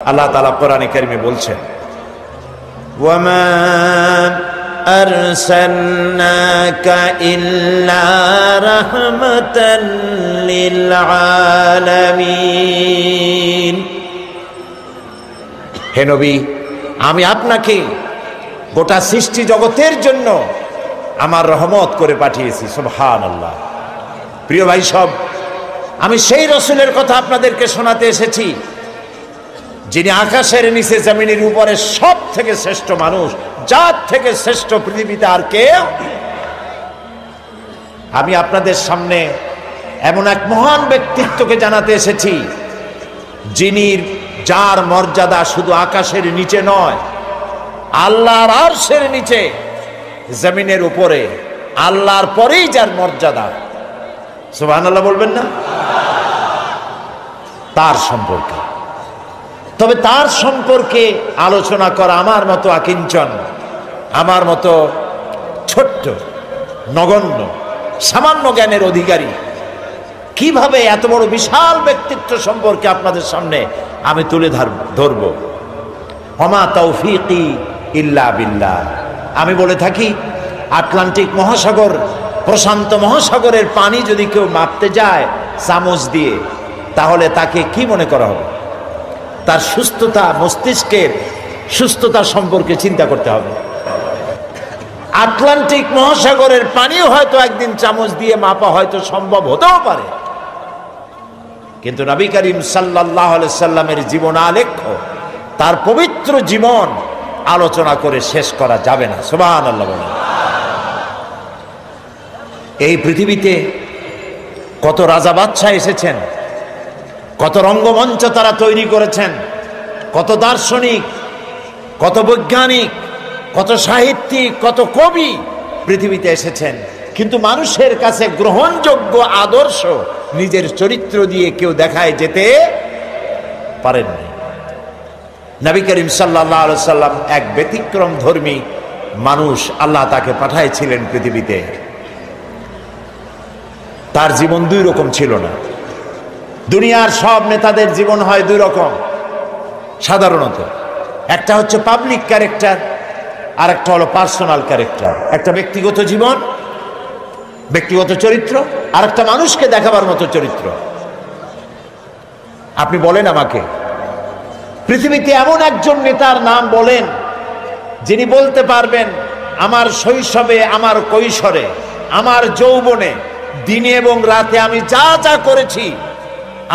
আল্লাহ তাআলা কোরআনে কারিমে বলছেন, ওয়ামা আরসালনাকা ইল্লা রাহমাতাল লিল আলামিন। হে নবী, আমি আপনাকে গোটা সৃষ্টি জগতের জন্য আমার রহমত করে পাঠিয়েছি। সুবহানাল্লাহ। প্রিয় ভাই সব, আমি সেই রসুলের কথা আপনাদেরকে শোনাতে এসেছি যিনি আকাশের নিচে জমিনের উপরে সব থেকে শ্রেষ্ঠ মানুষ, জাত থেকে শ্রেষ্ঠ পৃথিবীতে আর কেউ। আমি আপনাদের সামনে এমন এক মহান ব্যক্তিত্বকে জানাতে এসেছি যার মর্যাদা শুধু আকাশের নিচে নয়, আল্লাহর আরশের নিচে, জমিনের উপরে, আল্লাহর পরেই যার মর্যাদা। সুবহানাল্লাহ বলবেন না? তার সম্পর্কে, তবে তার সম্পর্কে আলোচনা করা আমার মতো আকিঞ্চন, আমার মতো ছোট্ট নগণ্য সামান্য জ্ঞানের অধিকারী কিভাবে এত বড় বিশাল ব্যক্তিত্ব সম্পর্কে আপনাদের সামনে আমি তুলে ধরব। ওমা তৌফিকি ইল্লা বিল্লাহ। আমি বলে থাকি, আটলান্টিক মহাসাগর, প্রশান্ত মহাসাগরের পানি যদি কেউ মাপতে যায় চামচ দিয়ে, তাহলে তাকে কি মনে করা হবে? তার সুস্থতা, মস্তিষ্কের সুস্থতা সম্পর্কে চিন্তা করতে হবে। আটলান্টিক মহাসাগরের পানিও হয়তো একদিন চামচ দিয়ে মাপা হয়তো সম্ভব হতেও পারে, কিন্তু নবী করিম সাল্লাল্লাহু আলাইহি সাল্লামের জীবন আলেখ্য, তার পবিত্র জীবন আলোচনা করে শেষ করা যাবে না। সুবহানাল্লাহ বলেন। এই পৃথিবীতে কত রাজা বাদশা এসেছেন, কত রঙ্গমঞ্চ তারা তৈরি করেছেন, কত দার্শনিক, কত বৈজ্ঞানিক, কত সাহিত্যিক, কত কবি পৃথিবীতে এসেছেন, কিন্তু মানুষের কাছে গ্রহণযোগ্য আদর্শ নিজের চরিত্র দিয়ে কেউ দেখায় যেতে পারেননি। নবী করিম সাল্লাল্লাহু আলাইহি সাল্লাম এক ব্যতিক্রম ধর্মী মানুষ, আল্লাহ তাকে পাঠাইছিলেন পৃথিবীতে। তার জীবন দুই রকম ছিল না। দুনিয়ার সব নেতাদের জীবন হয় দুই রকম সাধারণত। একটা হচ্ছে পাবলিক ক্যারেক্টার, আর একটা হলো পার্সোনাল ক্যারেক্টার। একটা ব্যক্তিগত জীবন, ব্যক্তিগত চরিত্র, আর একটা মানুষকে দেখাবার মতো চরিত্র। আপনি বলেন আমাকে, পৃথিবীতে এমন একজন নেতার নাম বলেন যিনি বলতে পারবেন আমার শৈশবে, আমার কৈশোরে, আমার যৌবনে, দিনে এবং রাতে আমি যা যা করেছি,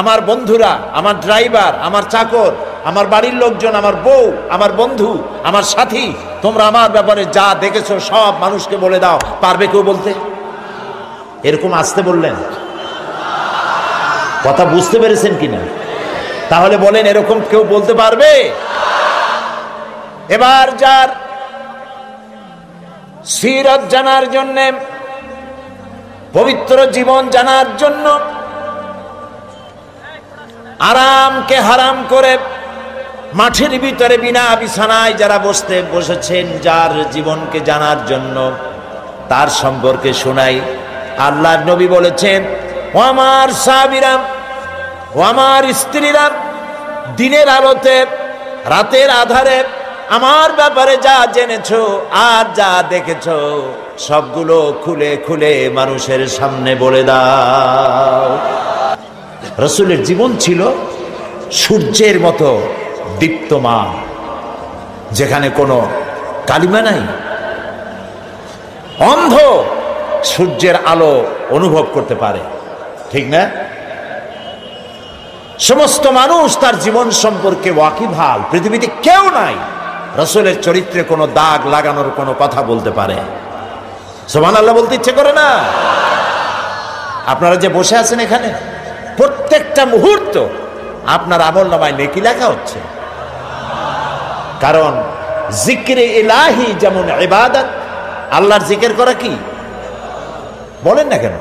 আমার বন্ধুরা, আমার ড্রাইভার, আমার চাকর, আমার বাড়ির লোকজন, আমার বউ, আমার বন্ধু, আমার সাথী, তোমরা আমার ব্যাপারে যা দেখেছো সব মানুষকে বলে দাও, পারবে কেউ বলতে? এরকম আসতে বললেন, কথা বুঝতে পেরেছেন কিনা? তাহলে বলেন, এরকম কেউ বলতে পারবে? এবার যার সিরাত জানার জন্য, পবিত্র জীবন জানার জন্য, আরামকে হারাম করে মাঠের ভিতরে বিনা বিছানায় যারা বসেছেন, যার জীবনকে জানার জন্য, তার সম্পর্কে শোনাই। আল্লাহর নবী বলেছেন, ও আমার সাহাবীরা, ও আমার স্ত্রীরা, দিনের আলোতে, রাতের আধারে আমার ব্যাপারে যা জেনেছো আর যা দেখেছো সবগুলো খুলে খুলে মানুষের সামনে বলে দাও। রাসূলের জীবন ছিল সূর্যের মতো দীপ্তমান, যেখানে কোনো কালিমা নাই। অন্ধ সূর্যের আলো অনুভব করতে পারে, ঠিক না? সমস্ত মানুষ তার জীবন সম্পর্কে ওয়াকিবহাল। পৃথিবীতে কেউ নাই রাসূলের চরিত্রে কোনো দাগ লাগানোর কোনো কথা বলতে পারে। সুবহানাল্লাহ বলতে ইচ্ছে করে না? আপনারা যে বসে আছেন এখানে, প্রত্যেকটা মুহূর্ত আপনার আমলনামায় নেকি লেখা হচ্ছে। কারণ জিক্রে ইলাহি যেমন ইবাদত, আল্লাহর জিকির করা কি বলেন না কেন?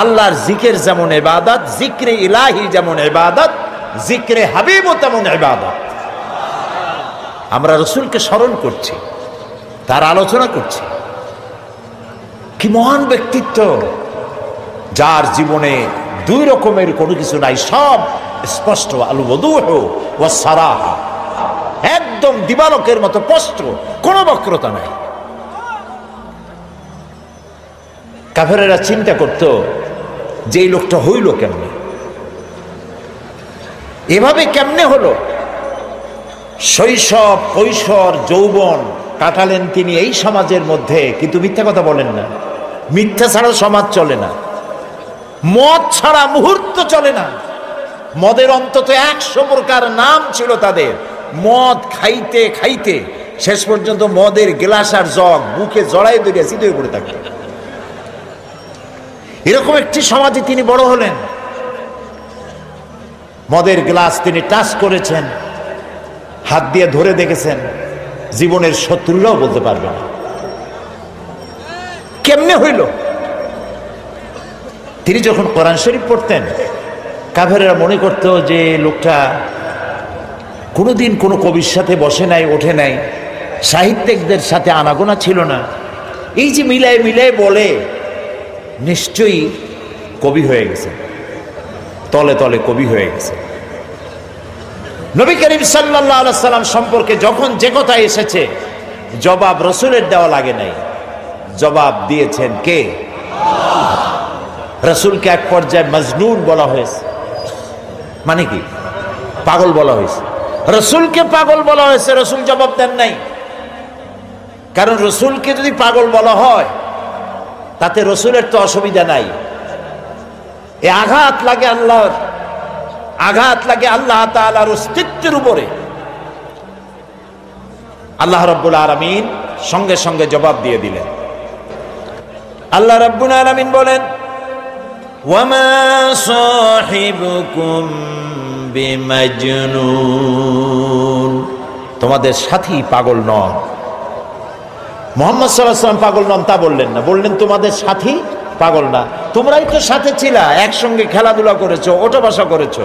আল্লাহর জিকির যেমন ইবাদত, জিক্রে ইলাহি যেমন ইবাদত, জিক্রে হাবিবও তেমন ইবাদত। আমরা রাসূলকে স্মরণ করছি, তার আলোচনা করছি। কি মহান ব্যক্তিত্ব, যার জীবনে দুই রকমের কোনো কিছু নাই, সব স্পষ্ট, আল ওয়াদুহু ওয়াস সারাহা, একদম দিবালোকের মতো স্পষ্ট, কোনো বক্রতা নাই। কাফেরেরা চিন্তা করত যে এই লোকটা হইল কেমনে, এভাবে কেমনে হলো? শৈশব, কৈশোর, যৌবন কাটালেন তিনি এই সমাজের মধ্যে, কিন্তু মিথ্যা কথা বলেন না। মিথ্যা ছাড়া সমাজ চলে না, মদ ছাড়া মুহূর্ত চলে না। মদের অন্তত 100 প্রকার নাম ছিল তাদের। মদ খাইতে খাইতে শেষ পর্যন্ত মদের গ্লাস আর জগ মুখে জড়াই ধরে সিদ্ধ হয়ে পড়ে থাকতেন। এরকম একটি সমাজে তিনি বড় হলেন। মদের গ্লাস তিনি টাচ করেছেন, হাত দিয়ে ধরে দেখেছেন, জীবনের শত্রুরাও বলতে পারবে না কেমনে হইল। তিনি যখন কোরআন শরীফ পড়তেন, কাফেরেরা মনে করত যে লোকটা কোনোদিন কোনো কবির সাথে বসে নাই, ওঠে নাই, সাহিত্যিকদের সাথে আনাগোনা ছিল না। এই যে মিলায় মিলায় বলে, নিশ্চয়ই কবি হয়ে গেছে, তলে তলে কবি হয়ে গেছে। নবী করিম সাল্লাল্লাহু আলাইহি সাল্লাম সম্পর্কে যখন যে কথা এসেছে, জবাব রসুলের দেওয়া লাগে নাই, জবাব দিয়েছেন কে? রসুলকে এক পর্যায়ে মজনুন বলা হয়েছে। মানে কি? পাগল বলা হয়েছে। রসুলকে পাগল বলা হয়েছে, রসুল জবাব দেন নাই। কারণ রসুলকে যদি পাগল বলা হয় তাতে রসুলের তো অসুবিধা নাই। এ আঘাত লাগে আল্লাহর, আঘাত লাগে আল্লাহ তাআলার অস্তিত্বের উপরে। আল্লাহ রাব্বুল আলামিন সঙ্গে সঙ্গে জবাব দিয়ে দিলেন। আল্লাহ রাব্বুল আলামিন বলেন, ওয়ামা সাহিবুকুম বিমাজনুন, তোমাদের সাথী পাগল নন। মুহাম্মদ সাল্লাল্লাহু আলাইহি ওয়াসাল্লাম পাগল নন তা বললেন না, বললেন তোমাদের সাথী পাগল না। তোমরাই তো সাথে ছিলা, একসঙ্গে খেলাধুলা করেছো, ওঠা বসা করেছো।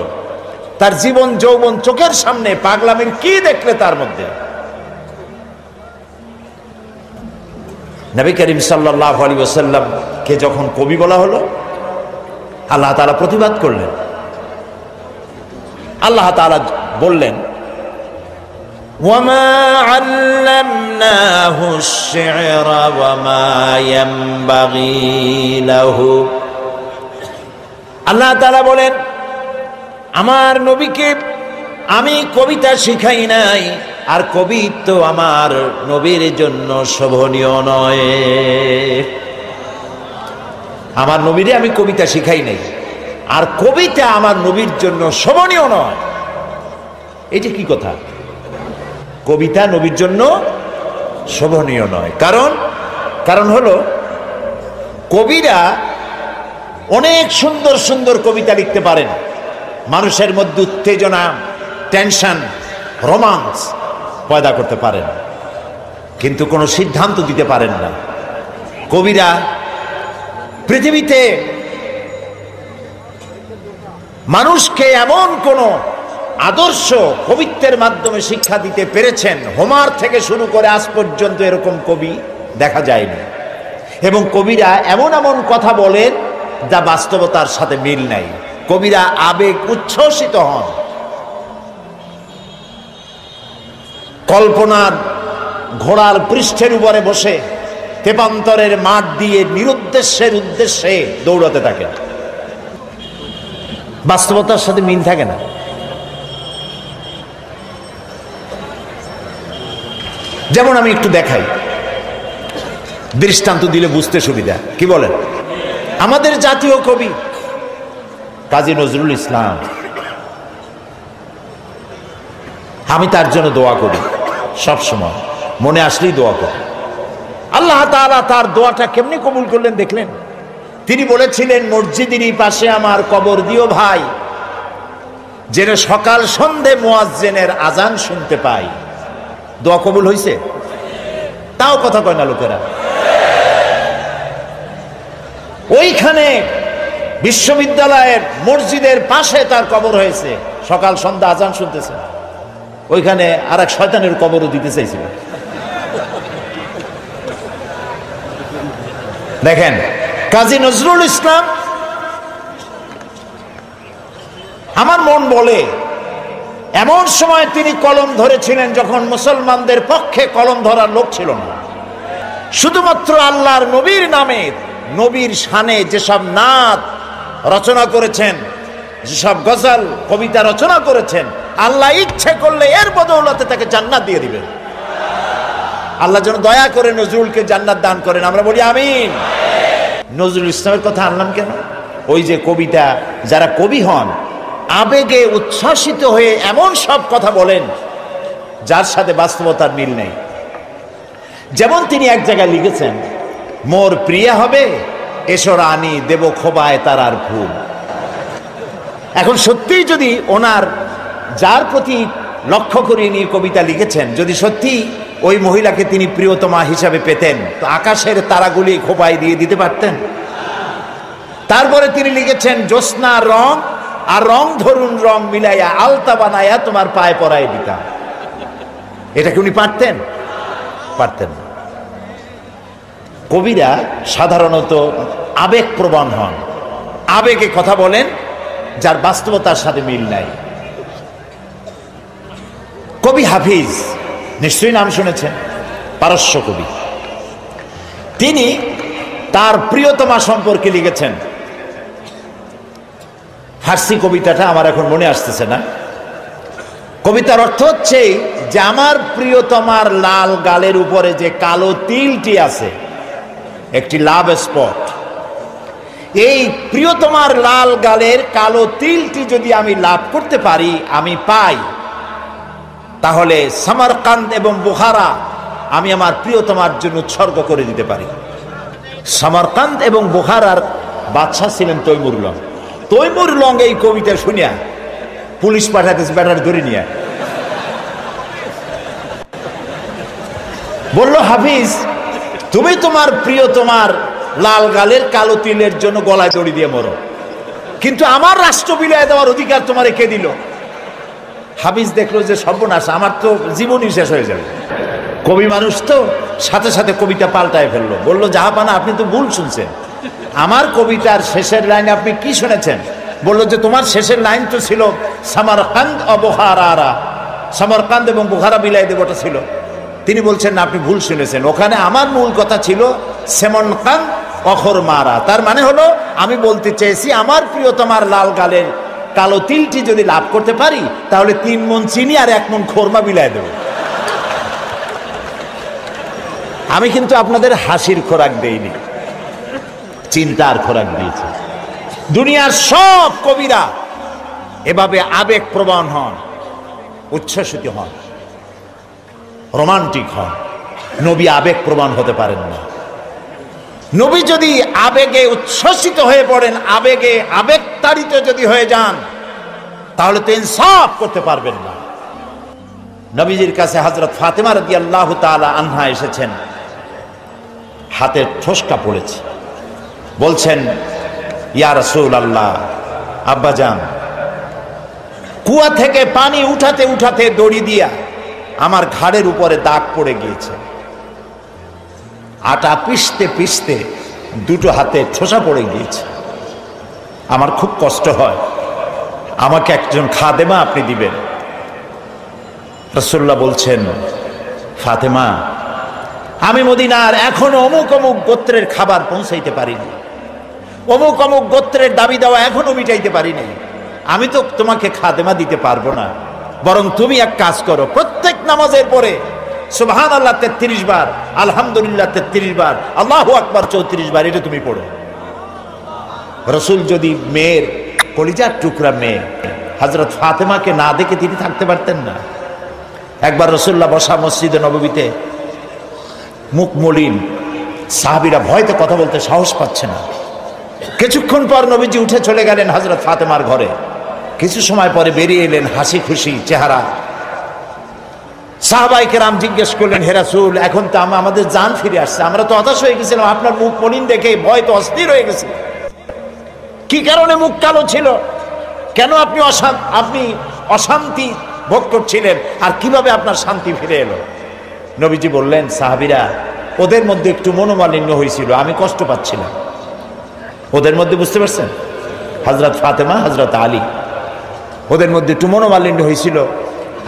তার জীবন যৌবন চোখের সামনে, পাগলামির কি দেখলে তার মধ্যে? নবী করিম সাল্লাল্লাহু আলাইহি ওয়াসাল্লাম কে যখন কবি বলা হলো, আল্লাহ তাআলা প্রতিবাদ করলেন। আল্লাহ তাআলা বললেন, ওয়ামা আল্লামনাহু আশ-শি'রা ওয়ামা ইয়ানবাগী লাহু। আল্লাহ তাআলা বলেন, আমার নবীকে আমি কবিতা শিখাই নাই, আর কবিত্ব আমার নবীর জন্য শোভনীয় নয়। আমার নবীরে আমি কবিতা শিখাই নাই, আর কবিতা আমার নবীর জন্য শোভনীয় নয়। এটা কি কথা? কবিতা নবীর জন্য শোভনীয় নয়। কারণ হলো কবিরা অনেক সুন্দর সুন্দর কবিতা লিখতে পারেন, মানুষের মধ্যে উত্তেজনা, টেনশন, রোমান্স পয়দা করতে পারেন, কিন্তু কোনো সিদ্ধান্ত দিতে পারেন না। কবিরা পৃথিবীতে মানুষকে এমন কোন আদর্শ কবিত্বের মাধ্যমে শিক্ষা দিতে পেরেছেন, হোমার থেকে শুরু করে আজ পর্যন্ত এরকম কবি দেখা যায়নি। এবং কবিরা এমন এমন কথা বলেন যা বাস্তবতার সাথে মিল নাই। কবিরা আবেগ উচ্ছ্বসিত হন, কল্পনার ঘোড়ার পৃষ্ঠের উপরে বসে তেপান্তরের মাঠ দিয়ে নিরুদ্দেশ্যের উদ্দেশ্যে দৌড়াতে থাকেন। বাস্তবতার সাথে মিল থাকে না। যেমন আমি একটু দেখাই, দৃষ্টান্ত দিলে বুঝতে সুবিধা। কি বলেন? আমাদের জাতীয় কবি কাজী নজরুল ইসলাম, আমি তার জন্য দোয়া করি, সব সময় মনে আসলেই দোয়া করি। আল্লাহ তাআলা তার দোয়াটা কেমনি কবুল করলেন দেখলেন? তিনি বলেছিলেন, মসজিদেরই পাশে আমার কবর দিও ভাই, যেন সকাল সন্ধে মুয়াজ্জিনের আজান শুনতে পাই। দোয়া কবুল হয়েছে? তাও কথা কয় না লোকেরা। ওইখানে বিশ্ববিদ্যালয়ের মসজিদের পাশে তার কবর হয়েছে, সকাল সন্ধ্যা আজান শুনতেছে। ওইখানে আর এক শয়তানের কবরও দিতে চাইছিল। দেখেন, কাজী নজরুল ইসলাম আমার মন বলে এমন সময় তিনি কলম ধরেছিলেন যখন মুসলমানদের পক্ষে কলম ধরার লোক ছিল না। শুধুমাত্র আল্লাহর নবীর নামে, নবীর শানে যেসব নাত রচনা করেছেন, যেসব গজল কবিতা রচনা করেছেন, আল্লাহ ইচ্ছে করলে এর বদৌলতে তাকে জান্নাত দিয়ে দিবেন। আল্লাহ যেন দয়া করে নজরুলকে জান্নাত দান করেন, আমরা বলি আমিন। নজরুল ইসলামের কথা আনলাম কেন? ওই যে কবিতা, যারা কবি হন আবেগে উচ্ছ্বাসিত হয়ে এমন সব কথা বলেন যার সাথে বাস্তবতার মিল নেই। যেমন তিনি এক জায়গায় লিখেছেন, মোর প্রিয়া হবে এসো রানী দেব খোবায় তারার ফুল। এখন সত্যিই যদি ওনার যার প্রতি লক্ষ্য করিয়ে নিয়ে কবিতা লিখেছেন, যদি সত্যি ওই মহিলাকে তিনি প্রিয়তমা হিসাবে পেতেন, তো আকাশের তারাগুলি খোপায় দিয়ে দিতে পারতেন। তারপরে তিনি লিখেছেন, জ্যোৎস্না রং আর রং ধরুন রং মিলাইয়া আলতা বানাইয়া তোমার পায়ে পরায় দিতাম। এটা কি উনি পারতেন? পারতেন না। কবিরা সাধারণত আবেগপ্রবণ হন, আবেগে কথা বলেন যার বাস্তবতার সাথে মিল নাই। কবি হাফিজ নিশ্চয়ই নাম শুনেছেন, পারস্য কবি। তিনি তার প্রিয়তমা সম্পর্কে লিখেছেন। ফার্সি কবিতাটা আমার এখন মনে আসতেছে না। কবিতার অর্থ হচ্ছে যে আমার প্রিয়তমার লাল গালের উপরে যে কালো তিলটি আছে, একটি লাভ স্পট, এই প্রিয়তমার লাল গালের কালো তিলটি যদি আমি লাভ করতে পারি, আমি পাই, তাহলে সামারকান্দ এবং বুখারা আমি আমার প্রিয়তমার জন্য উৎসর্গ করে দিতে পারি। সামারকান্দ এবং বুখারার বাদশা ছিলেন তৈমুর লং। তৈমুর লং এই কবিতা শুনিয়া পুলিশ পাঠাতেছে, ব্যাটার ধরে নিয়ে বলল, হাফিজ তুমি তোমার প্রিয়তমার লাল গালের কালো তিলের জন্য গলায় দড়ি দিয়ে মরো, কিন্তু আমার রাষ্ট্র বিলিয়ে দেওয়ার অধিকার তোমারে কে দিল? হাফিজ দেখলো যে সর্বনাশ, আমার তো জীবনই শেষ হয়ে যাবে। কবি মানুষ তো সাথে সাথে কবিতা পাল্টায় ফেললো, বললো, জাহাপানা আপনি তো ভুল শুনছেন, আমার কবিতার শেষের লাইন আপনি কি শুনেছেন? বললো যে তোমার শেষের লাইন তো ছিল সামারকান্দ ও বুখারা, সামারকান্দ এবং বুখারা বিলাই দেবটা ছিল। তিনি বলছেন না, আপনি ভুল শুনেছেন, ওখানে আমার মূল কথা ছিল সেমনকান্দ অখর মারা। তার মানে হলো আমি বলতে চেয়েছি আমার প্রিয়তমার লাল গালের কালো তিলটি যদি লাভ করতে পারি, তাহলে 3 মণ চিনি আর 1 মণ খোরমা বিলাই দেব। আমি কিন্তু আপনাদের হাসির খোরাক দেইনি, চিন্তার খোরাক দিয়েছি। দুনিয়ার সব কবিরা এভাবে আবেগ প্রবণ হন, উচ্ছ্বসিত হন, রোমান্টিক হন। নবী আবেগ প্রবণ হতে পারেন না। নবী যদি আবেগে উচ্ছ্বসিত হয়ে পড়েন, আবেগে আবেগতাড়িত যদি হয়ে যান, তাহলে তো ইনসাফ করতে পারবেন না। নবীজির কাছে হযরত ফাতেমা রাদিয়াল্লাহু তাআলা আনহা এসেছেন, হাতের ঠোসকা পড়েছে, বলছেন, ইয়া রাসূলুল্লাহ, আব্বাজান কুয়া থেকে পানি উঠাতে উঠাতে দড়ি দিয়া আমার ঘাড়ের উপরে দাগ পড়ে গিয়েছে, আটা পিষতে পিষতে 2টো হাতে ঠোসা পড়ে গিয়েছে, আমার খুব কষ্ট হয়, আমাকে একজন খাদেমা আপনি দিবেন। রাসূলুল্লাহ বলছেন, ফাতেমা আমি মদিনার এখনো অমুক অমুক গোত্রের খাবার পৌঁছাইতে পারিনি, অমুক অমুক গোত্রের দাবি দেওয়া এখনো মিটাইতে পারিনি, আমি তো তোমাকে খাদেমা দিতে পারবো না। বরং তুমি এক কাজ করো, প্রত্যেক নামাজের পরে সুবহানাল্লাহ 33 বার, আলহামদুলিল্লাহ 33 বার, আল্লাহু আকবার 34 বার, এটা তুমি পড়ো। রাসূল যদি মেয়ের কলিজার টুকরা মেয়ে হযরত ফাতেমাকে না দেখে তিনি থাকতে পারতেন না। একবার রাসূলুল্লাহ বসা মসজিদে নববীতে, মুখ মলিন, সাহাবীরা ভয়তে কথা বলতে সাহস পাচ্ছে না। কিছুক্ষণ পর নবীজি উঠে চলে গেলেন হযরত ফাতেমার ঘরে। কিছু সময় পরে বেরিয়ে এলেন হাসি খুশি চেহারা। সাহাবায়ে কেরাম জিজ্ঞেস করলেন, হে রাসূল, এখন তো আমাদের জান ফিরে আসছে, আমরা তো হতাশ হয়ে গেছিলাম, আপনার মুখ মলিন দেখে ভয় তো অস্থির হয়ে গেছে। কি কারণে মুখ কালো ছিল? কেন আপনি অশান্তি ভোগ করছিলেন? আর কিভাবে আপনার শান্তি ফিরে এলো? নবীজি বললেন, সাহাবীরা ওদের মধ্যে একটু মনোমালিন্য হয়েছিল, আমি কষ্ট পাচ্ছিলাম। ওদের মধ্যে বুঝতে পারছেন, হযরত ফাতেমা, হযরত আলী, ওদের মধ্যে একটু মনোমালিন্য হয়েছিল,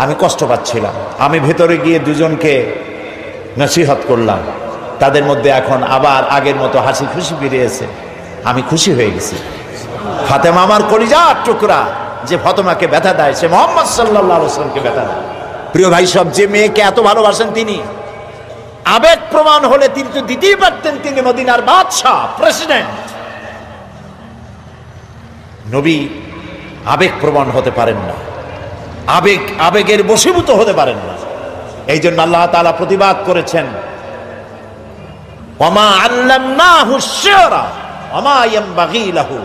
আমি কষ্ট পাচ্ছিলাম। আমি ভেতরে গিয়ে দুজনকে নসিহত করলাম, তাদের মধ্যে এখন আবার আগের মতো হাসি খুশি বেরিয়েছে। আমি খুশি হয়ে গেছি। ফাতেমা আমার কলিজার টুকরা, যে ফাতেমাকে ব্যথা দেয় সে মুহাম্মদ সাল্লাল্লাহু আলাইহি ওয়াসাল্লামকে ব্যথা দেয়। প্রিয় ভাই সব, যে মেয়েকে এত ভালোবাসেন তিনি, আবেগ প্রমাণ হলে তিনি তো দিতেই পারতেন, তিনি মদিনার বাদশাহ, প্রেসিডেন্ট। নবী আবেগ প্রমাণ হতে পারেন না, আবেগের বশীভূত হতে পারেন না। এই জন্য আল্লাহ তাআলা প্রতিবাদ করেছেন, ওয়ামা আল্লামনাহু শি'রা ওয়ামা ইয়ানবাগী লাহু,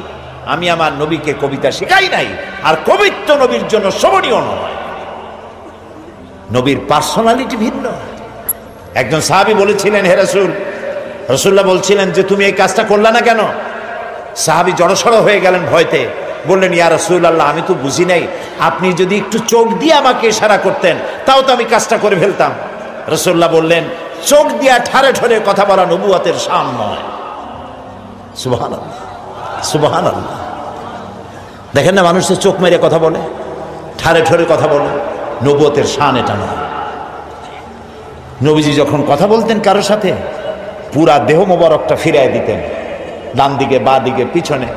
আমি আমার নবীকে কবিতা শেখাই নাই, আর কবিত্ব নবীর জন্য শোভনীয় নয়। নবীর পার্সোনালিটি ভিন্ন। একজন সাহাবী বলেছিলেন, হে রাসূল, রাসূলুল্লাহ বলছিলেন যে তুমি এই কাজটা করলা না কেন? সাহাবী জড়সড় হয়ে গেলেন ভয়তে, বললেন, ইয়া রাসূলুল্লাহ, আমি তো বুঝি নাই, আপনি যদি একটু চোখ দিয়ে আমাকে ইশারা করতেন তাও তো আমি কাজটা করে ফেলতাম। রাসূলুল্লাহ বললেন, চোখ দিয়া ঠারে ঠরে কথা বলা নবুয়তের শান নয়। সুবহানাল্লাহ, সুবহানাল্লাহ। দেখেন না, মানুষের চোখ মেরে কথা বলে, ঠারে ঠরে কথা বলে, নবুয়তের শান এটা নয়। নবীজি যখন কথা বলতেন কারোর সাথে, পুরা দেহ মোবারকটা ফিরায় দিতেন, ডান দিকে, বা দিকে, পিছনে।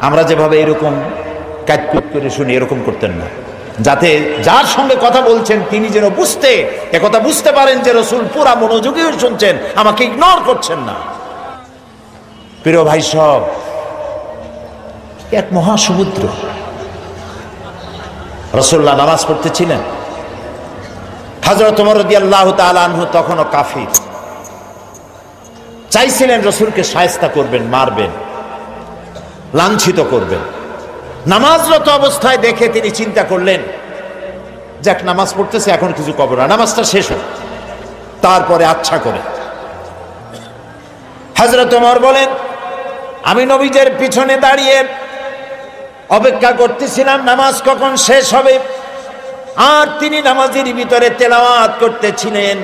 আমরা যেভাবে এরকম কাটকুট করে শুনি, এরকম করতেন না, যাতে যার সঙ্গে কথা বলছেন তিনি যেন একথা বুঝতে পারেন যে রাসূল পুরা মনোযোগী শুনছেন, আমাকে ইগনোর করছেন না। প্রিয় ভাই সব, এক মহাসমুদ্র। রাসূলুল্লাহ নামাজ পড়তেছিলেন, হযরত ওমর রাদিয়াল্লাহু তাআলা আনহু তখনও কাফির, চাইছিলেন রাসূলকে শায়েস্তা করবেন, মারবেন, লাঞ্ছিত করবেন। নামাজরত অবস্থায় দেখে তিনি চিন্তা করলেন, যাক নামাজ পড়তেছে, এখন কিছু করব না, নামাজটা শেষ হোক, তারপরে আচ্ছা করে। হযরত ওমর বলেন, আমি নবীজের পিছনে দাঁড়িয়ে অপেক্ষা করতেছিলাম নামাজ কখন শেষ হবে, আর তিনি নামাজের ভিতরে তেলাওয়াত করতেছিলেন।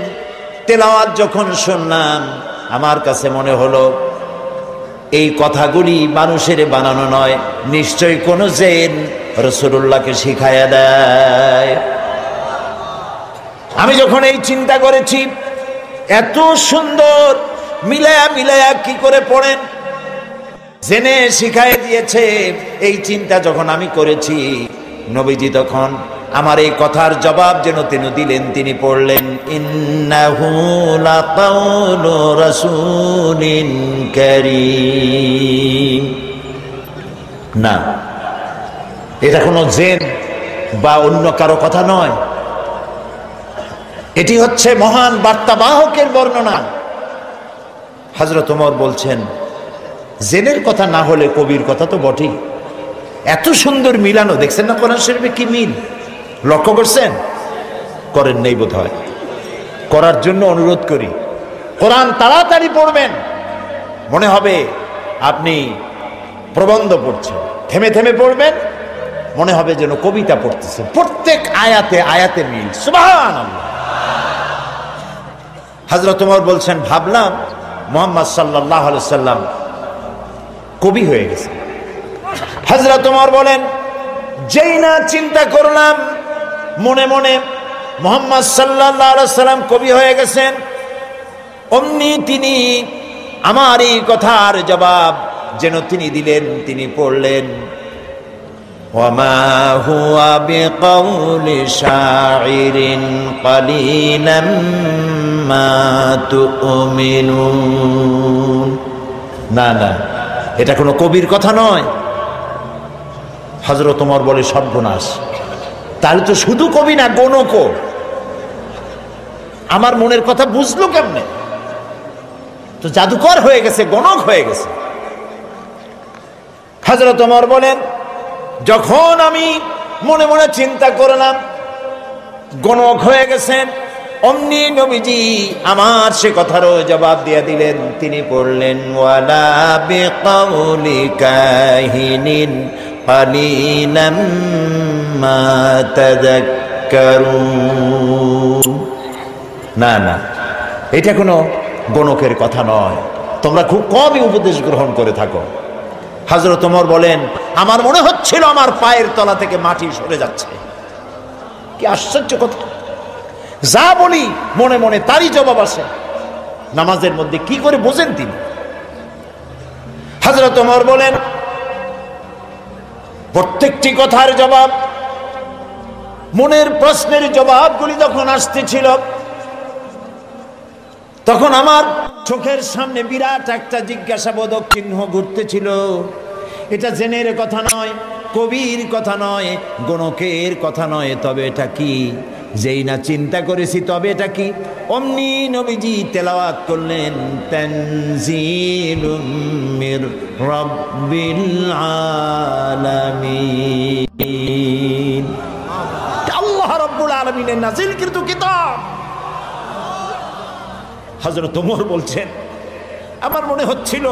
তেলাওয়াত যখন শুনলাম, আমার কাছে মনে হলো এই কথাগুলি মানুষের বানানো নয়, নিশ্চয়ই কোন জিন রাসূলুল্লাহকে শিখায়া দেয়। আমি যখন এই চিন্তা করেছি, এত সুন্দর মিলায়া কি করে পড়েন, জেনে শিখায় দিয়েছে, এই চিন্তা যখন আমি করেছি, নবীজি তখন আমার এই কথার জবাব যেন তিনি দিলেন। তিনি পড়লেন, ইন্নাহু লাকাউলু রাসূলিন কারীম। না, এটা কোনো জিন বা অন্য কারো কথা নয়, এটি হচ্ছে মহান বার্তাবাহকের বর্ণনা। হযরত ওমর বলছেন, জিনের কথা না হলে কবির কথা তো বটেই। এত সুন্দর মিলানো, দেখছেন না কোরআন শরীফে কি মিল, লক্ষ্য করছেন? করেন নেই বোধ হয়, করার জন্য অনুরোধ করি। কোরআন তাড়াতাড়ি পড়বেন, মনে হবে আপনি প্রবন্ধ পড়ছেন। থেমে থেমে পড়বেন, মনে হবে যেন কবিতা পড়তেছেন। প্রত্যেক আয়াতে আয়াতে মিল, সুবহানাল্লাহ। হযরত ওমর বলছেন, ভাবলাম মুহাম্মদ সাল্লাল্লাহু আলাইহি সাল্লাম কবি হয়ে গেছে। হযরত ওমর বলেন, যেই না চিন্তা করলাম মনে মনে মুহাম্মদ সাল্লাল্লাহু আলাইহি সাল্লাম কবি হয়ে গেছেন, অমনি তিনি আমার এই কথার জবাব যেন তিনি দিলেন। তিনি পড়লেন, ওয়ামা হুয়া বিকাউলি শাইরিন কালিলাম মা তুমিনুন। না না, এটা কোনো কবির কথা নয়। হযরত ওমর বলে, সর্বনাশ, তাহলে তো শুধু কবি না, গণকও। আমার মনের কথা বুঝলো কেমনে? তো জাদুকর হয়ে গেছে, গণক হয়ে গেছে। হযরত ওমর বলেন, যখন আমি মনে মনে চিন্তা করলাম গণক হয়ে গেছেন, অমনি নবীজি আমার সে কথারও জবাব দিয়ে দিলেন। তিনি পড়লেন, ওয়ালা বিকাউলি কাহিনিন কালিলাম মা তাযাক্কারুন। না না, এটা কোনো গণকের কথা নয়, তোমরা খুব কমই উপদেশ গ্রহণ করে থাকো। হযরত ওমর বলেন, আমার মনে হচ্ছিল আমার পায়ের তলা থেকে মাটি সরে যাচ্ছে। কি আশ্চর্য কথা! যা বলি মনে মনে তারই জবাব আসে। নামাজের মধ্যে কি করে বোঝেন তিনি? হযরত ওমর বলেন, প্রত্যেকটি কথার জবাব, মনের প্রশ্নের জবাবগুলি যখন আসতেছিল, তখন আমার চোখের সামনে বিরাট একটা জিজ্ঞাসাবোধক চিহ্ন ঘুরতেছিল। এটা জেনের কথা নয়, কবির কথা নয়, গণকের কথা নয়, তবে এটা কি? যেই না চিন্তা করেছি তবে এটা কি, অমনি নবীজি তেলাওয়াত করলেন, তানজিলুম মির রাব্বিল আলামিন। আল্লাহ রাব্বুল আলামিনের নাযিলকৃত কিতাব। হযরত ওমর বলছেন, আমার মনে হচ্ছিল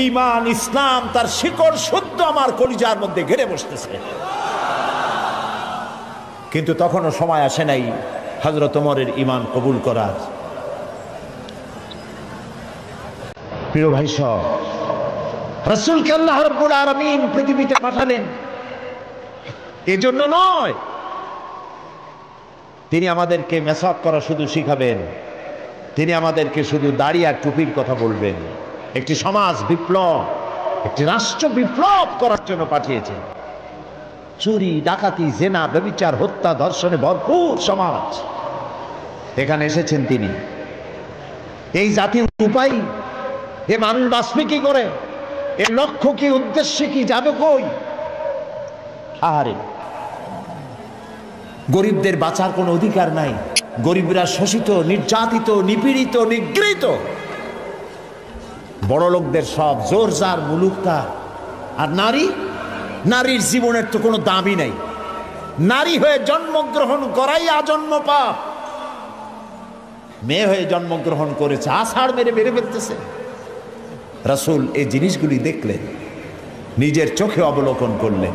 ঈমান ইসলাম তার শিকড় শুদ্ধ আমার কলিজার মধ্যে ঘেরে বসতেছে। কিন্তু তখনও সময় আসে নাই হযরত ওমরের ঈমান কবুল করার। প্রিয় ভাই সব, রাসূলকে আল্লাহ রাব্বুল আলামিন পৃথিবীতে পাঠালেন এজন্য নয়, তিনি আমাদেরকে মেসাক করা শুধু শিখাবেন, তিনি আমাদেরকে শুধু দাড়ি আর টুপির কথা বলবেন। একটি সমাজ বিপ্লব, একটি রাষ্ট্র বিপ্লব করার জন্য পাঠিয়েছেন। চুরি, ডাকাতি, জেনা, ব্যভিচার, হত্যা, ধর্ষণে ভরপুর সমাজ, এখানে এসেছেন তিনি। এই জাতির উপায়, এ মানুষ বাঁচবে কি করে, এর লক্ষ্য কি, উদ্দেশ্য কি, যাবে কই? আহারে, গরিবদের বাঁচার কোনো অধিকার নাই। গরিবরা শোষিত, নির্যাতিত, নিপীড়িত, নিগৃহীত। বড় লোকদের সব জোর জার, মুলুক তার। আর নারী, নারীর জীবনের তো কোনো দামই নাই। নারী হয়ে জন্মগ্রহণ করাই আজন্ম পাপ। মেয়ে হয়ে জন্মগ্রহণ করেছে, আষাঢ় মেরে মেরে ফেলতেছে। রাসূল এই জিনিসগুলি দেখলেন, নিজের চোখে অবলোকন করলেন।